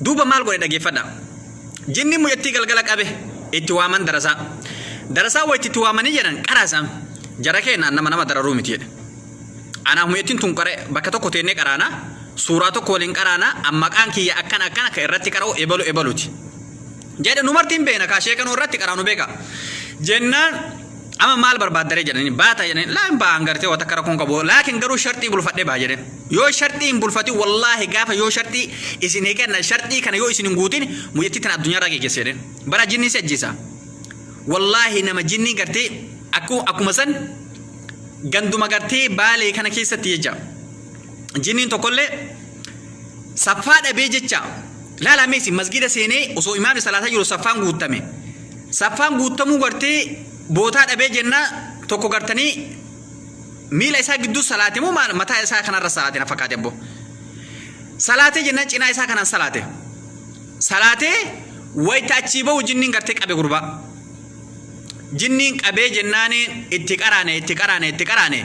duuba maal godhe dhageeffadha jinni muyyattii galgala qabe itti waaman darasaa wayitti itti waamanii jedhan qaraasaan jara keenya nama dararuu miti jedhe anaa muyyattiin tun qare bakka tokko teennee qaraana suuraa tokko waliin qaraana maqaan kiyya akkana ka irratti qara'u ebaluuti jedhe nu martiin beena kaashee kanuu irratti qaraanu beeka jennaan ama maal barbaaddaree jedhanii baata jedhanii laan ba'an gartee wata kara kun qabu laakiin garuu shartii bulfadhee baa jedhen yoo shartii hin bulfati wallaahi gaafa yoo shartii isin kenna shartii kana yoo isin hin guutin muyyattii tana addunyaa irraa geesse jedhen bara jinni si ajjiisa wallaahi nama jinni gartee akkuma san ganduma gartee baalee kana keessatti jecha jinniin tokkollee saffaa dhabee jecha laalaa meesi masgida seenee osoo imaamni salaataa jiru saffaan guutame saffaan guutamuu gartee bootaa dhabee jenna tokko gartanii miila isaa gidduu salaate moo mataa isaa kanarra salaate na fakkaate abbo salaate jenna cinaa isaa kanan salaate wayita achii bahu jinniin gartee qabe gurbaa jinniin qabee jennaani itti qaraane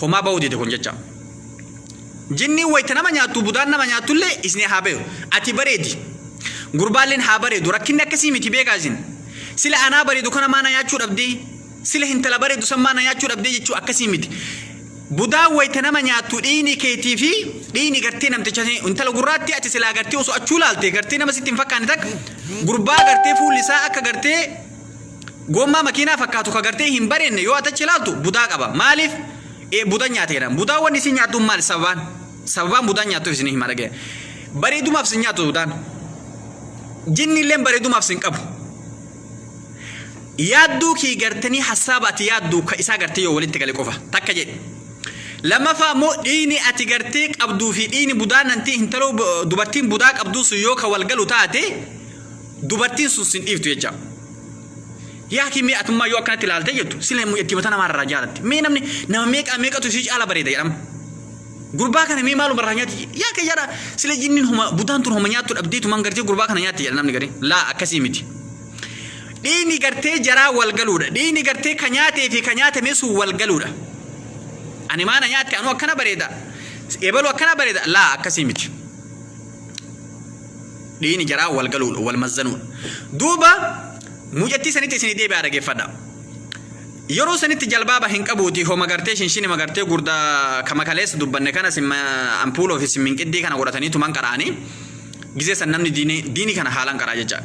homaa bahuu dide kun jecha jinniin wayita nama nyaattu budaan nama nyaattullee isni haa bahu ati bareedi gurbaalleen haa bareedu rakkinni akkasii miti beekaa isin sila anaa bareedu kana maana nyaachuu dhabdee sila hintala bareedu san maana nyaachuu dhabdee jechuu akkasii miti budaa wayita nama nyaattu dhiini keetii fi dhiini gartee namticha intala gurraatti ati silaa gartee osoo achuu laalte gartee nama sitti hin fakkaanne takka gurbaa gartee fuulli isaa akka gartee gommaa makiinaa fakkaatu ka gartee hin bareenne yoo atachi laaltu budaa qaba maaliif budaan nyaateedha budaa wanni isin nyaattu maali sababaan budaan nyaattuuf isin hima dhagee bareedumaaf isin nyaattu budaan jinni illee bareedumaaf isin qabu yaadduu kii gartanii hasaabaati yaadduu ka isaa gartee yoo walitti gale qofa takka jedhe lammaffaa moo dhiini ati gartee qabduu fi dhiini budaan nantii hintaloo dubartiin budaa qabduu sun yoo ka walgalu taate dubartiin sun sin dhiiftu jecha yaa kimee atummaa yoo akkanatti ilaalte jettu sila itti mata namaarraa jaalatte mee namni nama meeqatu isii caala bareeda jedhama gurbaa kana mee maaluma irraa nyaatti yaa ka jedha sila jinniin homa budaan tun homa nyaattu dhabdeetu man gartee gurbaa kana nyaatti jedha namni gari laa akkasii miti dhiini gartee jaraa walgaluudha dhiini gartee ka nyaatee fi ka nyaatame sun walgaluudha ani maana nyaatte anu akkana bareeda ebalu akkana bareeda laa akkasii miti dhiini jaraa walgaluudha wal mazzanuudha duuba mujatti sanitti isin deebi'aa dhageeffadha yeroo sanitti jalbaaba hin qabuuti homa gartee shinshini magartee gurda kama kaleessa dubbanne kana ampuuloo fi simminqiddii kana godhataniitu man qaraanii gisee san namni diini kana haalaan qaraa jecha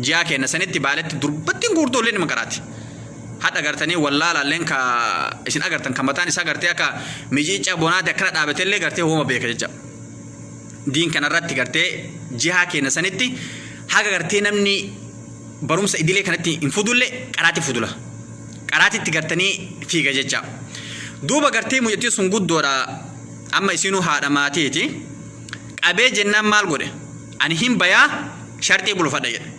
ji'a kenna sanitti baaletti durbattiin guurtollee nima qaraati hadha gartanii wallaalaalleen ka isin agartan kan mataan isaa gartee akka mijiica bonaati akkana dhaabateellee gartee hooma beeka jecha diin kanarratti gartee ji'a kenna sanitti haga gartee namni barumsa idilee kanatti hin fudulle qaraati fudula qaraatitti gartanii fiiga jecha duuba gartee mujattii sun guddoodha amma isinuu haadha maatiiti qabee jennaan maal godhe ani hin bayaa shartii bulfadha jedhe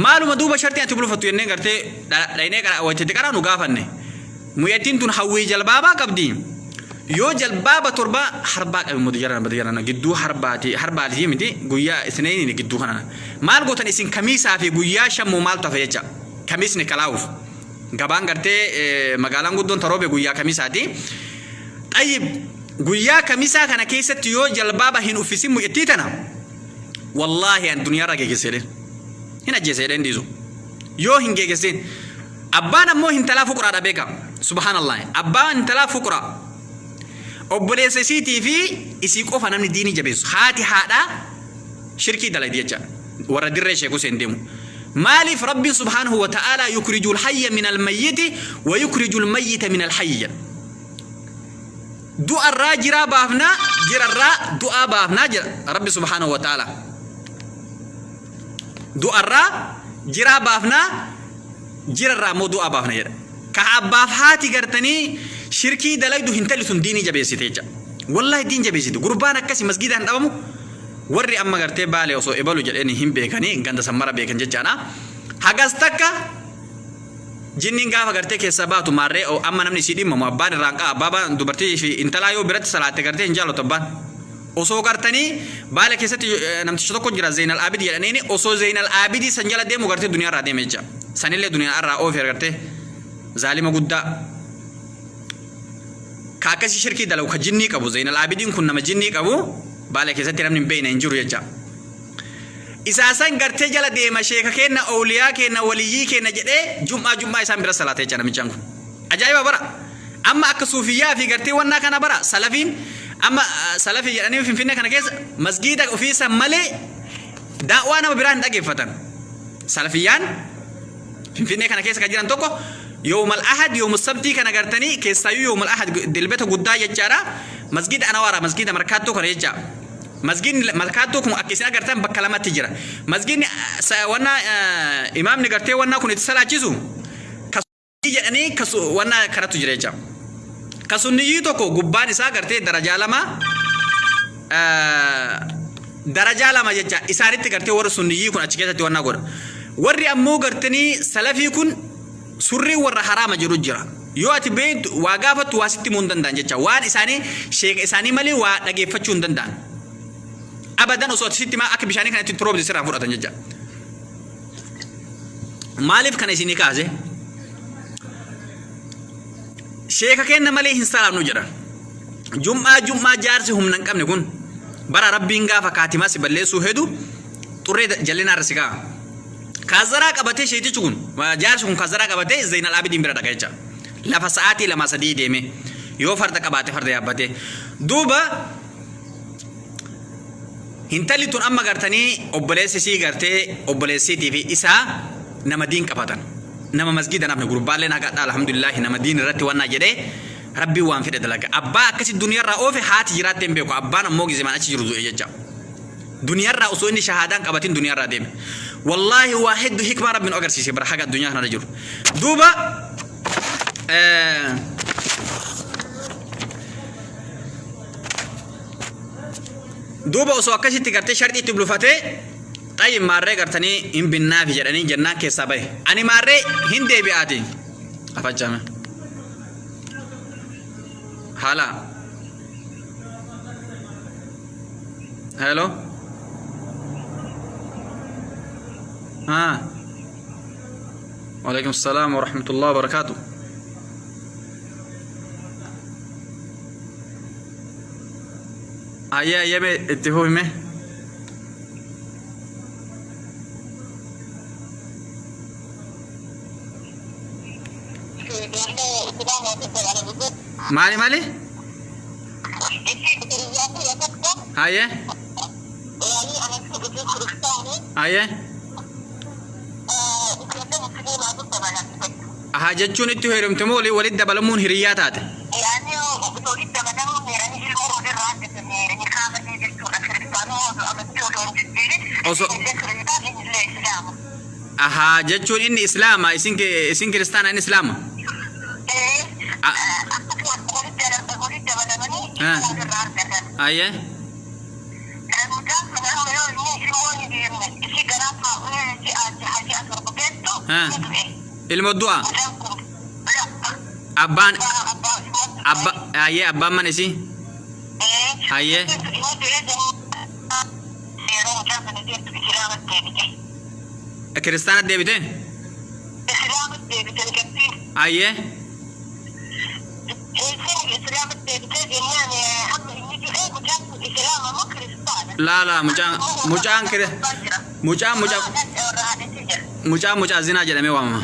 maaluma duuba shartii ati bulfattu jennee gartee dhaynee wajjatti qaraa nu gaafanne mujattiin tun hawwii jalbaabaa qabdi yoo jalbaaba torba harbaa qabe mudijarana gidduu harbaati miti guyyaa isneeni gidduu kana maal gootan isin kamiisaa fi guyyaa shammu maaltu hafe jecha kamiisni kalaa'uuf gabaan gartee magaalaan guddoon taroobe guyyaa kamiisaati xayyib guyyaa kamiisaa kana keessatti yoo jalbaaba hin uffisin mujattii tana wallaahi an duniyaarra geeggeseedhen hin ajjeeseedhen dhiisu yoo hin geeggesin abbaan ammoo hintalaa fuquraadha beeka subhaanallah abbaan hintalaa fuquraa obboleessa isiitii fi isii qofa namni diinii jabeessu haati haadha shirkii dalaydi jecha warra dirree sheekuu seen deemu maaliif rabbiin subhaanahu wa ta'aalaa yukhriju alhayya min almayyiti wa yukhriju almayyita min alhayyi du'arraa jiraa baafnaa jirarraa du'aa baafnaa jira rabbi subhaanahu wa ta'aalaa du'arraa jiraa baafnaa jirarraa immoo du'aa baafna jedha ka abbaaf haati gartanii shirkii dalaydu hintalli sun diinii jabeessite jecha wallahi diin jabeessite gurbaan akkasi masgidaan dhabamu warri amma gartee baale osoo ebalu jedheen hin beekanii ganda sammara beekan jechaadha hagas takka jinniin gaafa gartee keessa baatu maarree amma namni isii dhimmamu abbaan irraan qa'a abbaan dubartii fi intalaa yoo biratti salaatte gartee hin jaalatu abbaan osoo gartanii baale keessatti namticha tokko jira Zainal Abidi jedhaniini osoo Zainal Abidi san jala deemu gartee duniyaarraa deeme jecha sanillee duniyaarraa oofeer gartee zaalima guddaa ka akkasii shirkii dalagu ka jinnii qabu Zainal Abidiin kun nama jinnii qabu baala keessatti namni hin beekne hin jiru jecha isaasan gartee jala deema sheeka kenna awliyaa kenna waliyyii kenna jedhee jum'aa isaan bira salaata jecha namichaan kun ajaa'iba bara amma akka suufiyyaa fi gartee wannaa kana bara salafiin amma salafii jedhanii finfinnee kana keessa masgiida ofiisa malee daawwaa nama biraa hin dhageeffatan salafiyyaan finfinnee kana keessa kan jiran tokko يوم الأحد يوم السبت كان قرتني كيسايو يوم الأحد دلبته قدا يجارا مسجد أنا ورا مسجد مركاتو كان يجا مسجد مركاتو كم أكيسنا قرتن بكلمات تجرا مسجد وانا إمام نقرتي وانا كنت سلا جزو كسو يعني كسو وانا كرت تجرا يجا كسو نيجي توكو قبان إسا قرتي درجة لما يجا إسارت قرتي ورا سنيجي كن أشكيتا توانا قرا warri ammoo gartanii salafii kun surrii warra haraama jiru jira yoo ati beeytu waa gaafattu waa sitti himuu hin danda'an jecha waan isaanii sheeka isaanii malee waa dhageeffachuu hin danda'an abadan osoo ati sitti akka bishaanii kanatti turoobi sirraa fudhatan jecha maaliif kana isinii kaase sheeka kenna malee hin salaamnu jedhan jum'aa jaarsi humna hin qabne kun bara rabbiin gaafa kaatimaa si balleessuu hedu xurree jallinaa irra si ka'a kazaraa qabatee sheetichi kun jaarsi kun kazaraa qabatee Zainal Abidin bira dhaqa jecha lafa sa'aatii 2-3 deeme yoo farda qabaate farda yaabbatee duuba hintalli tun amma gartanii obboleessi sii gartee obboleessiitii fi isaa nama diin qabatan nama masgida namni gurbaallee nagaa alhamdulillah nama diin irratti wannaa jedhee rabbi waan fedhe dalaga abbaa akkasi duniyarraa oofe haati jiraatteen beeku abbaan ammoo gizemaan achi jiru du'e jecha duniyarraa osoo inni shahaadaan qabatin duniyarraa deeme wallahi waa heddu hikmaa rabbiin agarsiise bara haga addunyaa kana jiru duuba duuba osoo akkasitti gartee shartii itti bulufatee طيب ماري قرتني إن بنا في جراني جنان كسبه أنا ماري هندي بياتي أفجأة هلا هلو وعليكم السلام ورحمة الله وبركاته أيه اتفقوا مه مالي هاي حاجتشون التهرم تمولي ولد بلمون هرياتات حاجتشون إن إسلام إسين كريستان إن إسلام أيه الموضوع أبان أيه أبان من إسي أيه كريستان الديبتين أيه لا مجان زنا جدامي وام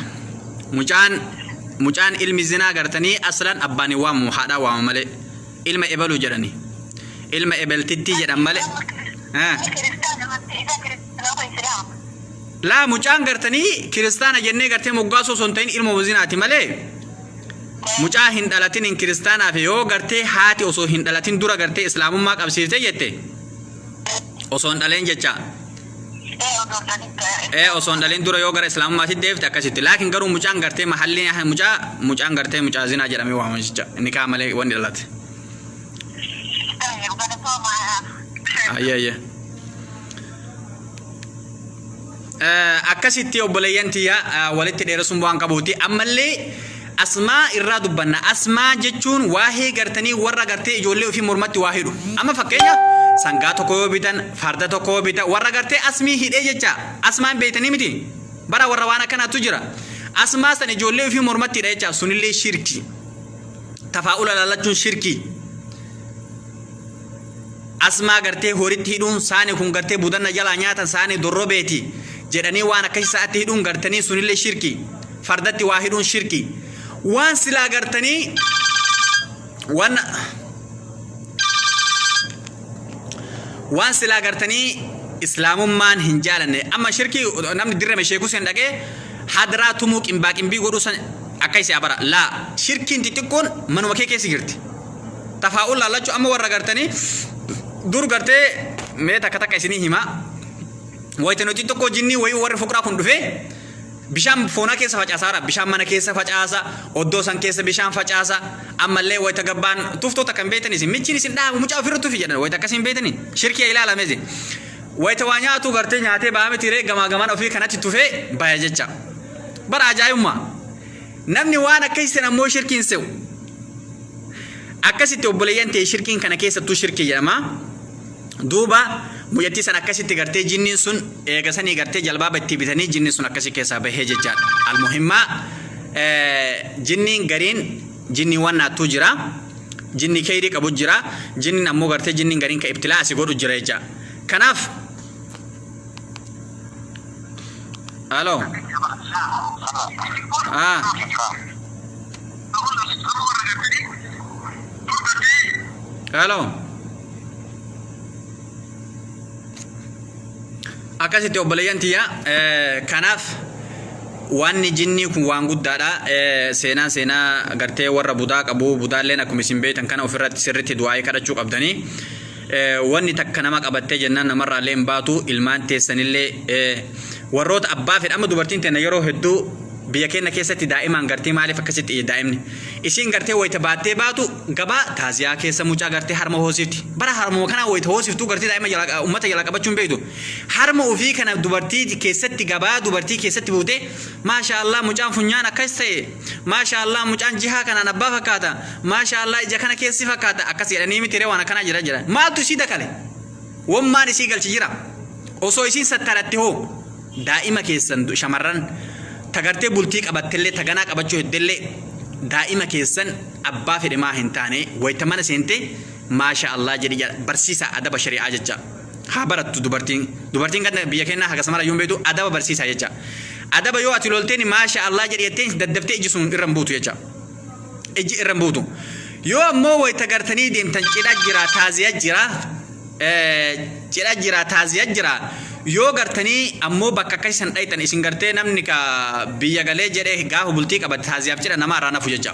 مجان علم الزنا قرتني أصلا أباني وام حدا وام ملء علم إبلو جراني علم إبل تتي جدام ملء لا مجان قرتني كريستانا جنة قرتي مقاسو سنتين علم وزناتي ملء مجان هندلاتين إن كريستانا في يو قرتي هاتي وسو هندلاتين دورا قرتي إسلام ما قبسيرتي جتة وسون دلين جتة وسون دلين دورا يو قر إسلام ما تديف تكاسيت لكن قرو مجان قرتي محلي مجان قرتي مجازين أجرامي وهم جتة نكام ملء وندلات أيه akkasitti obboleeyyantiya walitti dheeressuun waan qabuuti ammallee asmaa irraa dubbanna asmaa jechuun waahee gartanii warra gartee ijoollee ofii mormatti waa hidhu amma fakkeenya sangaa tokko yoo bitan farda tokko yoo bitan warra gartee asmii hidhee jecha asmaan beeytanii miti bara warra waan akkanaatu jira asmaa san ijoollee ofii mormatti hidha jecha sunillee shirki tafaa'ula lallachuun shirki asmaa gartee horitti hidhuun saani kun gartee budanna jalaa nyaatan saani dorrobeeti jedhanii waan akkasii sa'atti hidhuun gartanii sunillee shirki fardatti waa hidhuun shirki waan silaa gartanii waan silaa gartanii islaamummaan hin jaalanne amma shirki namni dirrame sheekuu sen dhaqee hadaraa tumuu qimbii godhuu san akkasii abara laa shirkiin xixiqqoon manuma kee keessa jirti tafaa'ul laallachuu amma warra gartanii dur gartee mee takka isinii himaa wayita nuti tokko jinni wayi warri fuqraa kun dhufe bishaan foonaa keessa facaasaara bishaan mana keessa facaasa oddoo san keessa bishaan facaasa ammallee wayita gabbaan tuftoota kan beektanis michiin isin dhaabu mucaa ofirra tufi jedhan wayita akkasiin beektanii shirkiya ilaalamezi wayta waa nyaatu gartee nyaatee baame tiree gamaa gamaan ofii kanatti tufee baya jecha bara ajaa'ibummaa namni waan akkasitti ammoo shirkiin se'u akkasitti obboleeyyan ta'e shirkiin kana keessattuu shirkii jedhama duuba muyyattii san akkasitti gartee jinniin sun eegasanii gartee jalbaaba itti bitanii jinniin sun akkasi keessaa bahee jechaadha almuhimmaa jinniin gariin jinniiwwan naattuu jira jinni kayrii qabu jira jinniin ammoo gartee jinniin gariin ka ibtilaa asii godhu jira jecha kanaaf halo halo akkasitti obboleeyyan tiyya kanaaf wanni jinni kun waan guddaadha seenaa gartee warra budaa qabu budaalleen akkuma isin beektan kana ofirratti sirritti du'aa'ee kadhachuu qabdanii wanni takka nama qabattee jennaan namarraallee hin baatu ilmaan teessanillee warroota abbaa fedhama dubartiin teenna yeroo hedduu biyya keenya keessatti daa'imaan gartee maaliif akkasitti daa'imni isiin gartee wayita baattee baatu gabaa taaziyaa keessa mucaa gartee harma hoosifti bara harma kana wayita hoosiftuu gartee daa'ima ummata jala qabachuun beektu harma ofii kana dubartii keessatti gabaa dubartii keessatti buutee maashaallah mucaan funyaan akkas ta'e maashaallah mucaan jihaa kanaan abbaa fakkaata maashaallah ija kana keessi fakkaata akkas jedhanii miti waan akkanaa jira maaltu isii dakale wammaan isii galchi jira osoo isiin sattaratti hoo daa'ima keessan shamarran tagartee bultii qabattellee taganaa qabachuu heddellee daa'ima keessan abbaa fedhe maa hin taane wayita mana seente maasha Allah jedhi barsiisa adaba shari'aa jecha haa barattu dubartiin kan biyya keenyaa haga samara yoon beektu adaba barsiisa jecha adaba yoo ati lolteen maasha Allah jedhi jetteen daddaftee iji sun irra buutu jecha iji irra buutu yoo ammoo wayita gartanii deemtan cidha jira taaziyaa jira yoo gartanii ammoo bakka akkasisan dhaytan isin gartee namni ka biyya galee jedhee gaafa bultii qabate taaziyaaf jedha nama irraa nafu jecha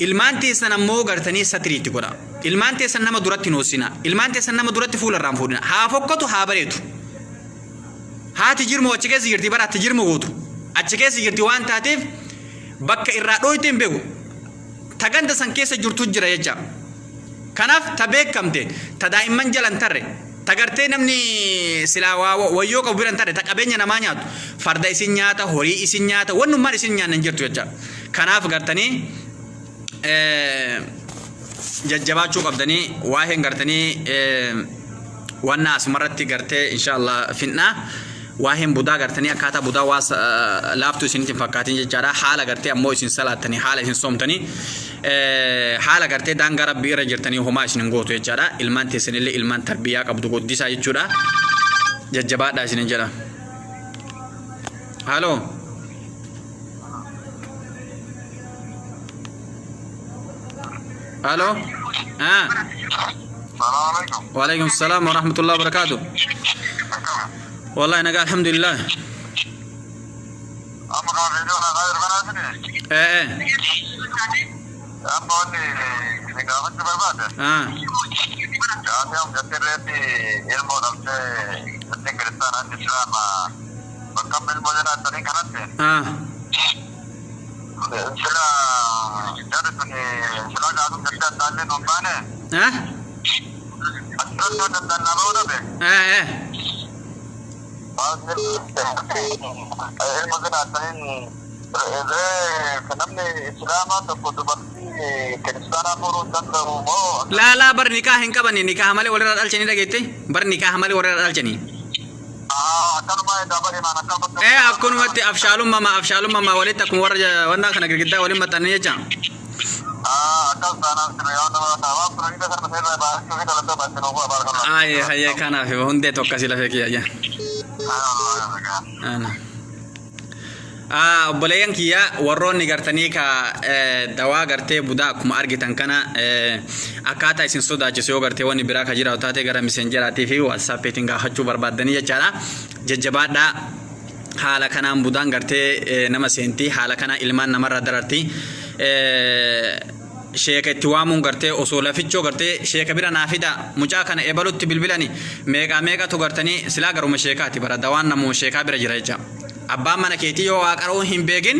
ilmaan teessan ammoo gartanii satiriitti godha ilmaan teessan nama duratti hin hoosina ilmaan teessan nama duratti fuula irraan fuudhina haa fokkatu haa bareetu haati jirmoo achi keessa jirti bara atti jirmo gootu achi keessa jirti waan taateef bakka irraa dhooyte hin beeku taganda san keessa jirtu jira jecha kanaaf ta beekamte ta daa'imman jalan tarre tagartee namni silaa wayyoo qabu biran tarre ta qabeenya namaa nyaatu farda isin nyaata horii isin nyaata wannummaan isin nyaannan jirtu jecha kanaaf gartanii jajjabaachuu qabdanii waa'een gartanii wanna asumarratti gartee inshallah finna waa'een budaa gartanii akkaataa budaa waa laaftuu isinitti fakkaatiin jechaadha haala gartee ammoo isin salaattanii haala isin soomtanii haala gartee daangaa rabbii irra jirtanii homaa isin gootu jechaadha ilmaan teessanillee ilmaan tarbiyyaa qabdu guddisaa jechuudha jajjabaadhaa isin jedha halo halo وعليكم السلام ورحمة الله وبركاته والله أنا قال الحمد لله ايه لا بر نكاح كبني نكاح مالي ولا رال شني دقيتي بر نكاح مالي ولا رال شني أكون وقت أفشالهم ماما ولدتكم ورجع وانا كنا كده ولي ما تانية جام هاي كان في هندي توكسيلا في كيا أنا obboleeyyan kiyya warroonni gartanii ka dawaa gartee budaa akkuma argitan kana akkaataa isin sodaachisu yoo gartee wanni biraa ka jiraatu taate gara messengeraatii fi whatsaappiitiin gaafachuu barbaaddanii jechaadha jajjabaadhaa haala kanaan budaan gartee nama seentii haala kana ilmaan namarra darartii sheeka itti waamuun gartee osoo lafichoo gartee sheeka bira naafida mucaa kana ebalutti bilbilani meeqatu gartanii silaa garuma sheekaati bara dawaan namoo sheekaa bira jira jecha abbaan mana keetii yoo waaqaroo hin beekin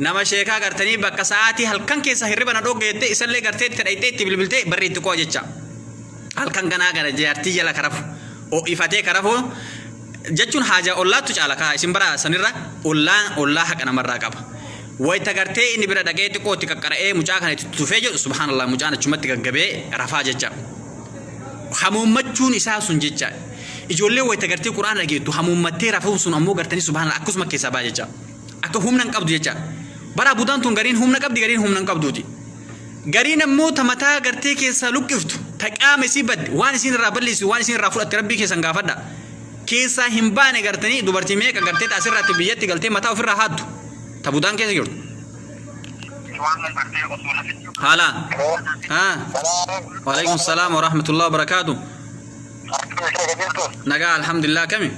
nama sheekaa gartanii bakka sa'aatii halkan keessa hirriba na dhoggeette isallee gartee itti dhaytee itti bilbiltee barri itti qoo jecha halkan ganaa gara jaartii jala karafu o ifatee karafoo jechuun haajaa ollaatu caala kaa isin bara sanirra ollaa haqa namarraa qaba wayita gartee inni bira dhaqee xiqqootti qaqqara'ee mucaa kana itti tufee jedhu subhaanallah mucaan achumatti gaggabee rafaa jecha hamuummachuun isaa sun jecha ijoollee wayita gartee quraana dhageettu hamuummattee rafuun sun ammoo gartanii subhaanallah akkasuma keessaa baa jecha akka humna hin qabdu jecha bara budaan tun gariin humna qabdi gariin humna hin qabduuti gariin ammoo tamataa gartee keessaa luqqiftu taqaame si badde waan isin irraa balleessu waan isin irraa fudhatte rabbii keessan gaafadha keessaa hin baane gartanii dubartii meeqa gartee asirratti biyyatti galtee mataa ofirraa haattu ta budaan keessa jirtu haala waalaikum salaam wa rahmatullahi wa barakaatu nagaa alhamdulillah kami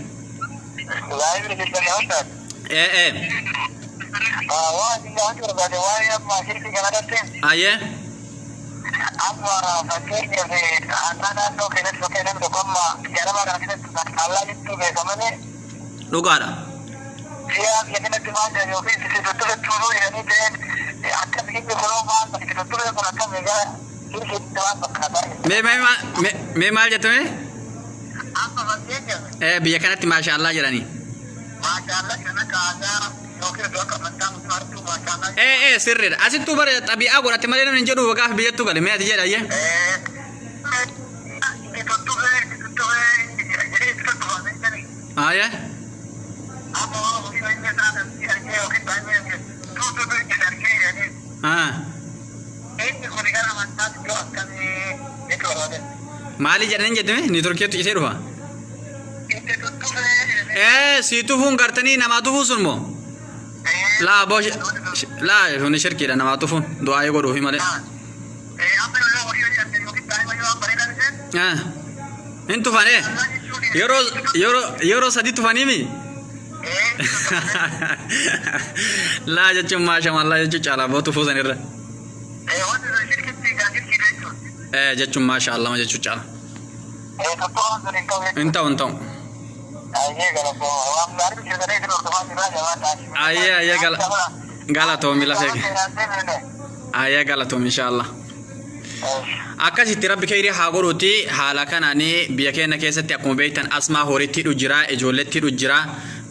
aye dhugaadha mee maal jettame biyya kanatti maashaallah jedhanii sirriidha asittuu bara xabi'aa godhatte malee namni hin jedhu wagaaf biyyattu gale mee ati jedha ayye maali jedhanii jettame ni turkiitu isee dhufa si tufuun gartanii namaa tufuu sun moo laa bosh laa huni shirkiidha namaa tufuun du'aa godhuufi malee hin tufan yeroo sadi tufaniimi laa jechuun maashamallah jechuu caalaa boo tufuu sanirra jechuun maashaallah jechuu caala hin ta'u ayye galatoom lafeeke ayye galatoom inshallah akkasitti rabbi kayrii haa godhuuti haala kanaanii biyya keenya keessatti akkuma beektan asmaa horiitti dhujjira ijoolleetti dhujjira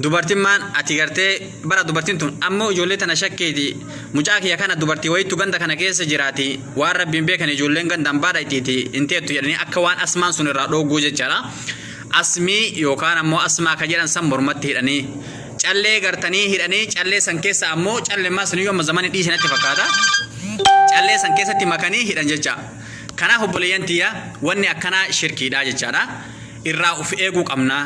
dubartiin maan ati gartee bara dubartiin tun ammoo ijoollee tana shakkeeti mucaa kiyya kana dubartii wayittu ganda kana keessa jiraati waan rabbiin beekan ijoolleen gandaan baadha ittiiti inteettu jedhanii akka waan asmaan sun irraa dhooguu jechaadha asmii yookaan ammoo asmaa ka jedhan san mormatti hidhanii callee gartanii hidhanii callee san keessa ammoo callee maa sun yoo zamani dhiisanatti fakkaata callee san keessatti makanii hidhan jecha kanaaf obboleeyyan tiyya wanni akkanaa shirkiidha jechaadha irraa uf eeguu qabna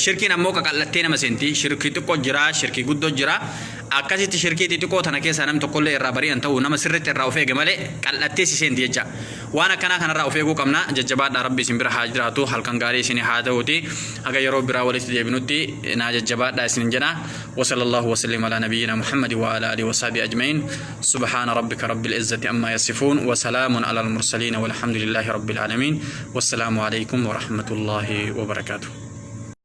shirkiin ammoo qaqallattee nama seenti shirkii xiqqoo jira shirkii guddoo jira akkasitti shirkii xixiqqoo tana keessa nam tokkollee irraa bari'an ta'u nama sirriitti irraa of eege malee qallattee si seenti jecha waan akkanaa kanarraa of eeguu qabna jajjabaadha rabbi isin bira haa jiraatu halkan gaarii isin haa ta'uuti haga yeroo biraa walitti deebinutti naa jajjabaadha isin jedha وصلى الله وسلم على نبينا محمد وعلى آله وصحبه أجمعين سبحان ربك رب العزة عما يصفون وسلام على المرسلين والحمد لله رب العالمين والسلام عليكم ورحمة الله وبركاته